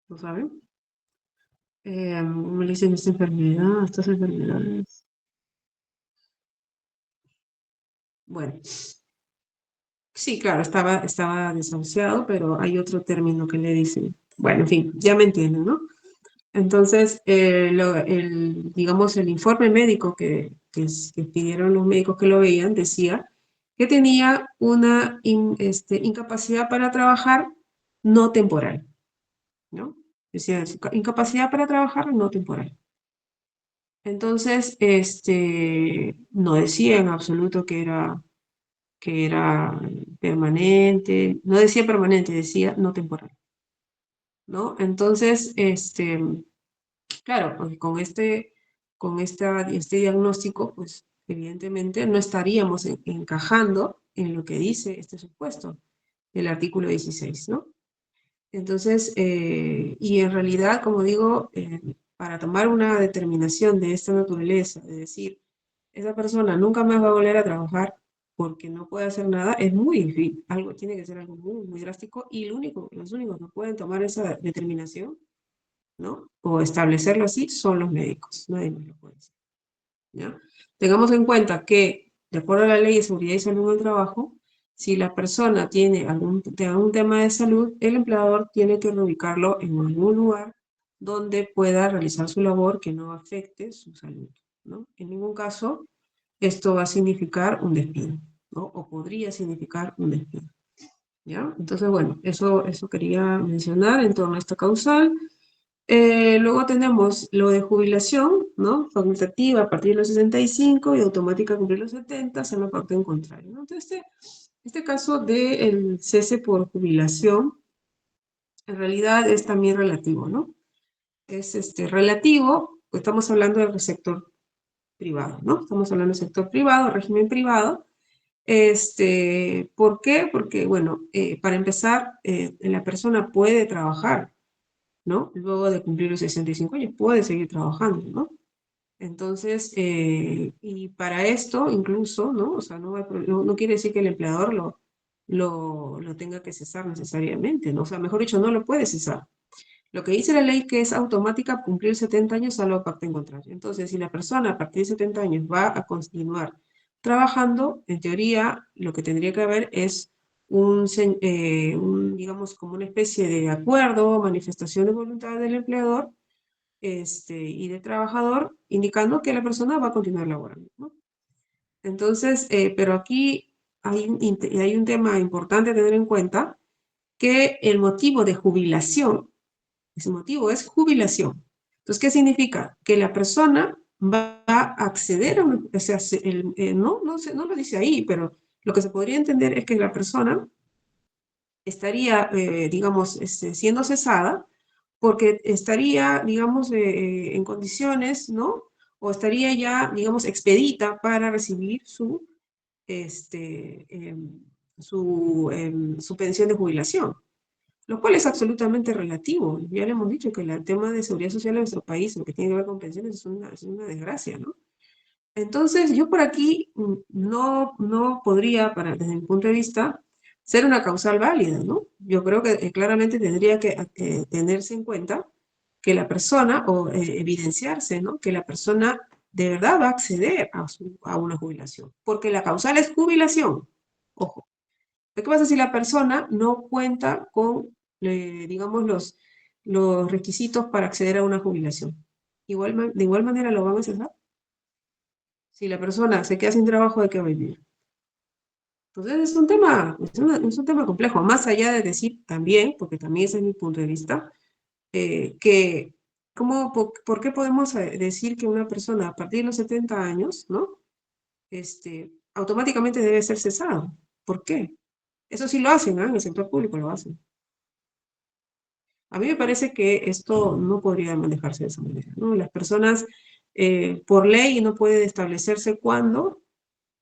¿Lo saben? ¿Cómo le dicen esta enfermedad? Estas enfermedades. Bueno, sí, claro, estaba desahuciado, pero hay otro término que le dicen. Bueno, en fin, ya me entienden, ¿no? Entonces, digamos, el informe médico que pidieron los médicos que lo veían decía que tenía una incapacidad para trabajar no temporal, ¿no? decía incapacidad para trabajar no temporal. Entonces, no decía en absoluto que era permanente, no decía permanente, decía no temporal, ¿no? Entonces, claro, porque con este diagnóstico, pues evidentemente no estaríamos encajando en lo que dice este supuesto del artículo 16, ¿no? Entonces, y en realidad, como digo, para tomar una determinación de esta naturaleza, de decir, esa persona nunca más va a volver a trabajar porque no puede hacer nada, es muy difícil. Tiene que ser algo muy, muy drástico y los únicos que pueden tomar esa determinación, ¿no? O establecerlo así son los médicos, nadie más lo puede hacer, ¿ya? Tengamos en cuenta que, de acuerdo a la Ley de Seguridad y Salud en el Trabajo, si la persona tiene algún tema de salud, el empleador tiene que reubicarlo en algún lugar donde pueda realizar su labor que no afecte su salud, ¿no? En ningún caso esto va a significar un despido, ¿no? O podría significar un despido, ¿ya? Entonces, bueno, eso quería mencionar en torno a esta causal. Luego tenemos lo de jubilación, ¿no? Facultativa a partir de los 65 y automática a cumplir los 70, se me parte en contrario, ¿no? Entonces, este caso del cese por jubilación, en realidad es también relativo, ¿no? Es relativo, pues estamos hablando del sector privado, ¿no? Estamos hablando del sector privado, régimen privado. ¿Por qué? Porque, bueno, para empezar, la persona puede trabajar, ¿no? Luego de cumplir los 65 años puede seguir trabajando, ¿no? Entonces, y para esto incluso, ¿no? O sea, no quiere decir que el empleador lo tenga que cesar necesariamente, ¿no? O sea, mejor dicho, no lo puede cesar. Lo que dice la ley que es automática cumplir 70 años salvo parte en contrario. Entonces, si la persona a partir de 70 años va a continuar trabajando, en teoría lo que tendría que haber es digamos, como una especie de acuerdo, manifestación de voluntad del empleador y del trabajador, indicando que la persona va a continuar laborando, ¿no? Entonces, pero aquí hay un tema importante a tener en cuenta, que el motivo de jubilación, ese motivo es jubilación. Entonces, ¿qué significa? Que la persona va a acceder a o sea, no lo dice ahí, pero lo que se podría entender es que la persona estaría, digamos, siendo cesada porque estaría, digamos, en condiciones, ¿no? O estaría ya, digamos, expedita para recibir su pensión de jubilación, lo cual es absolutamente relativo. Ya le hemos dicho que el tema de seguridad social en nuestro país, lo que tiene que ver con pensiones, es una desgracia, ¿no? Entonces, yo por aquí no podría, desde mi punto de vista, ser una causal válida, ¿no? Yo creo que claramente tendría que tenerse en cuenta que la persona, o evidenciarse, ¿no? Que la persona de verdad va a acceder a una jubilación, porque la causal es jubilación. Ojo. ¿Qué pasa si la persona no cuenta con, digamos, los requisitos para acceder a una jubilación? De igual manera lo van a cesar. Si la persona se queda sin trabajo, ¿de qué va a vivir? Entonces es un tema complejo, más allá de decir también, porque también ese es mi punto de vista, que ¿por qué podemos decir que una persona a partir de los 70 años, ¿no? Automáticamente debe ser cesado? ¿Por qué? Eso sí lo hacen, ¿eh? En el sector público lo hacen. A mí me parece que esto no podría manejarse de esa manera, ¿no? Las personas, por ley, no puede establecerse cuándo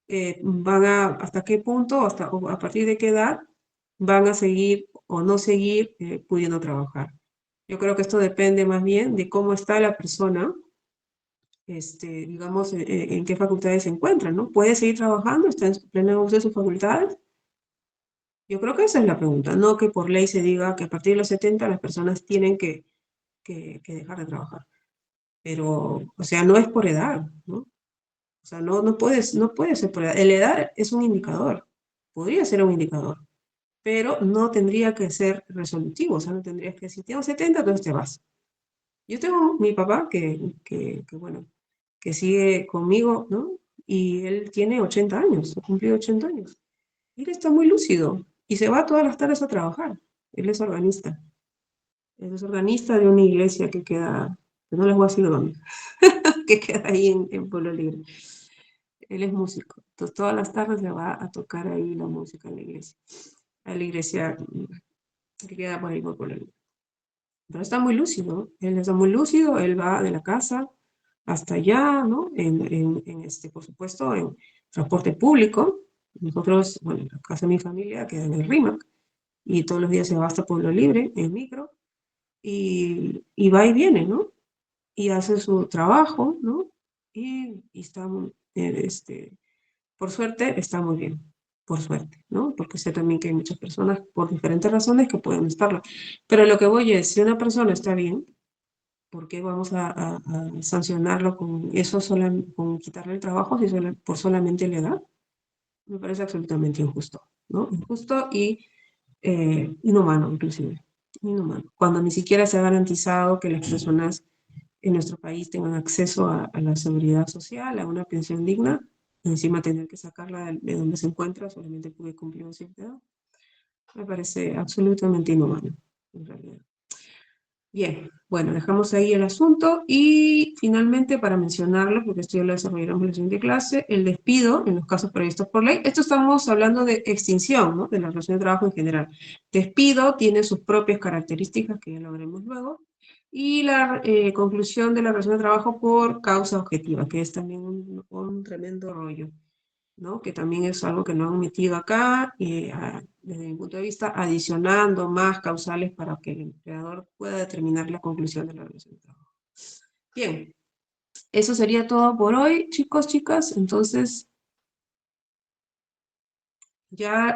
hasta qué punto, o a partir de qué edad van a seguir o no seguir pudiendo trabajar. Yo creo que esto depende más bien de cómo está la persona, digamos, en qué facultades se encuentra, ¿no? ¿Puede seguir trabajando? ¿Está en pleno uso de sus facultades? Yo creo que esa es la pregunta, no que por ley se diga que a partir de los 70 las personas tienen que dejar de trabajar. Pero, o sea, no es por edad, ¿no? O sea, no puede ser por edad. La edad es un indicador, podría ser un indicador, pero no tendría que ser resolutivo, o sea, no tendrías que decir, tengo 70, entonces te vas. Yo tengo mi papá bueno, que sigue conmigo, ¿no? Y él tiene 80 años, ha cumplido 80 años. Y él está muy lúcido y se va todas las tardes a trabajar. Él es organista. Él es organista de una iglesia que queda, que no les voy a decir dónde, que queda ahí en Pueblo Libre. Él es músico, entonces todas las tardes le va a tocar ahí la música en la iglesia. A la iglesia que queda por ahí por Pueblo Libre. Pero está muy lúcido, él está muy lúcido, él va de la casa hasta allá, ¿no? Por supuesto, en transporte público. Nosotros, bueno, la casa de mi familia queda en el RIMAC, y todos los días se va hasta Pueblo Libre en micro, y va y viene, ¿no? Y hace su trabajo, ¿no? Y está, por suerte, está muy bien, por suerte, ¿no? Porque sé también que hay muchas personas, por diferentes razones, que pueden estarlo. Pero lo que voy es, si una persona está bien, ¿por qué vamos a sancionarlo con eso, con quitarle el trabajo por solamente la edad? Me parece absolutamente injusto, ¿no? Injusto y inhumano, inclusive. Inhumano. Cuando ni siquiera se ha garantizado que las personas en nuestro país tengan acceso a la seguridad social, a una pensión digna, encima tener que sacarla de donde se encuentra solamente porque cumplió cierta edad, me parece absolutamente inhumano, en realidad. Bien, bueno, dejamos ahí el asunto y finalmente para mencionarlo, porque esto ya lo desarrollamos en la siguiente clase, el despido en los casos previstos por ley. Esto estamos hablando de extinción, ¿no? De la relación de trabajo en general. Despido tiene sus propias características que ya lo veremos luego. Y la conclusión de la relación de trabajo por causa objetiva, que es también un tremendo rollo, ¿no? Que también es algo que no han metido acá, desde mi punto de vista, adicionando más causales para que el empleador pueda determinar la conclusión de la relación de trabajo. Bien, eso sería todo por hoy, chicos, chicas. Entonces, ya a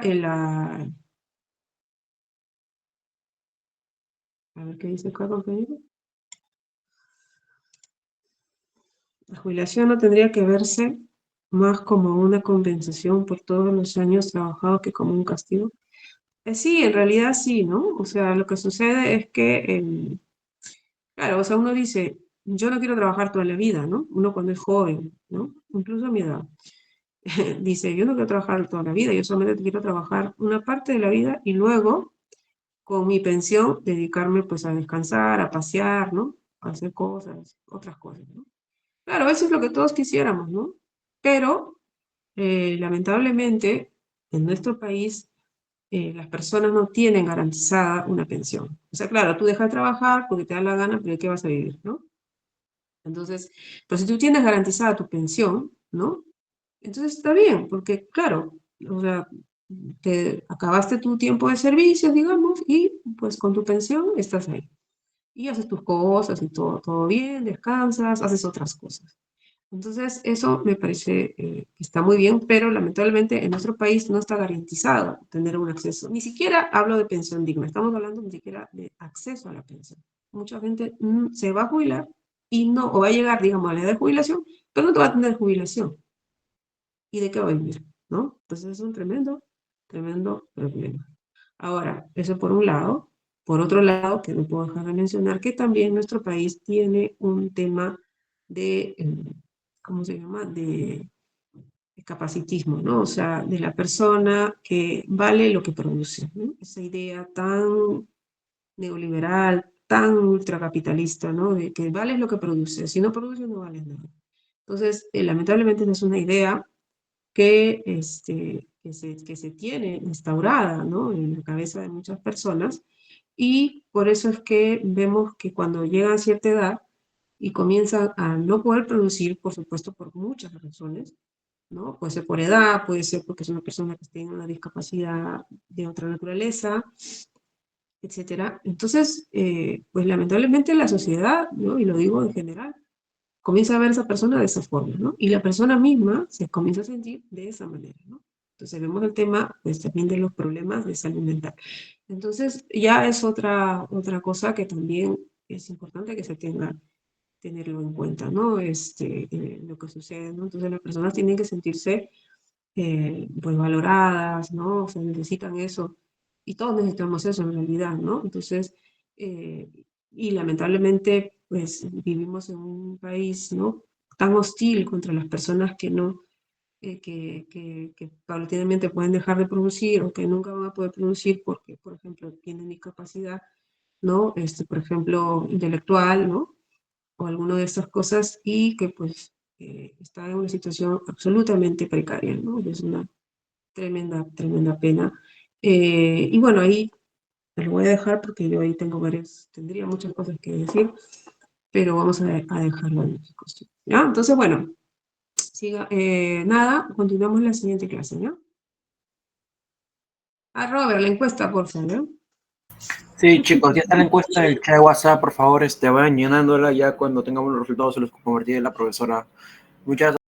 ver qué dice acá, compañero. La jubilación no tendría que verse más como una compensación por todos los años trabajados que como un castigo. Sí, en realidad sí, ¿no? O sea, lo que sucede es que, claro, o sea, uno dice, yo no quiero trabajar toda la vida, ¿no? Uno cuando es joven, ¿no? Incluso a mi edad, dice, yo no quiero trabajar toda la vida, yo solamente quiero trabajar una parte de la vida y luego, con mi pensión, dedicarme pues a descansar, a pasear, ¿no? A hacer cosas, otras cosas, ¿no? Claro, eso es lo que todos quisiéramos, ¿no? Pero, lamentablemente, en nuestro país, las personas no tienen garantizada una pensión. O sea, claro, tú dejas de trabajar porque te da la gana, pero ¿de qué vas a vivir, no? Entonces, pero si tú tienes garantizada tu pensión, ¿no? Entonces está bien, porque claro, o sea, te acabaste tu tiempo de servicios, digamos, y pues con tu pensión estás ahí. Y haces tus cosas y todo bien, descansas, haces otras cosas. Entonces, eso me parece que está muy bien, pero lamentablemente en nuestro país no está garantizado tener un acceso. Ni siquiera hablo de pensión digna, estamos hablando ni siquiera de acceso a la pensión. Mucha gente se va a jubilar y no, o va a llegar, digamos, a la edad de jubilación, pero no te va a tener jubilación. ¿Y de qué va a vivir? ¿No? Entonces es un tremendo, tremendo problema. Ahora, eso por un lado. Por otro lado, que no puedo dejar de mencionar que también nuestro país tiene un tema de, ¿cómo se llama? De capacitismo, ¿no? O sea, de la persona que vale lo que produce, ¿no? Esa idea tan neoliberal, tan ultracapitalista, ¿no? De que vales lo que produces, si no produces no vales nada. Entonces, lamentablemente esa es una idea que se tiene instaurada, ¿no? En la cabeza de muchas personas, y por eso es que vemos que cuando llegan a cierta edad y comienzan a no poder producir, por supuesto, por muchas razones, ¿no? Puede ser por edad, puede ser porque es una persona que tiene una discapacidad de otra naturaleza, etcétera. Entonces, pues lamentablemente la sociedad, ¿no? Y lo digo en general, comienza a ver a esa persona de esa forma, ¿no? Y la persona misma se comienza a sentir de esa manera, ¿no? Entonces vemos el tema, pues también de los problemas de salud mental. Entonces ya es otra cosa que también es importante que se tenerlo en cuenta, ¿no? Lo que sucede, ¿no? Entonces las personas tienen que sentirse, pues, valoradas, ¿no? O sea, necesitan eso. Y todos necesitamos eso en realidad, ¿no? Entonces, eh, y lamentablemente, pues, vivimos en un país, ¿no? Tan hostil contra las personas que no, que paulatinamente pueden dejar de producir o que nunca van a poder producir porque, por ejemplo, tienen discapacidad. ¿no? Por ejemplo, intelectual, ¿no? O alguna de estas cosas y que pues está en una situación absolutamente precaria, ¿no? Es una tremenda, tremenda pena. Y bueno, ahí lo voy a dejar porque yo ahí tendría muchas cosas que decir, pero vamos a dejarlo ahí, chicos. ¿Ya? Entonces, bueno, nada, continuamos la siguiente clase, ¿ya? Robert, la encuesta, por favor. Sí, chicos, ya está la encuesta en el chat de WhatsApp, por favor, vayan llenándola ya cuando tengamos los resultados se los compartiré a la profesora. Muchas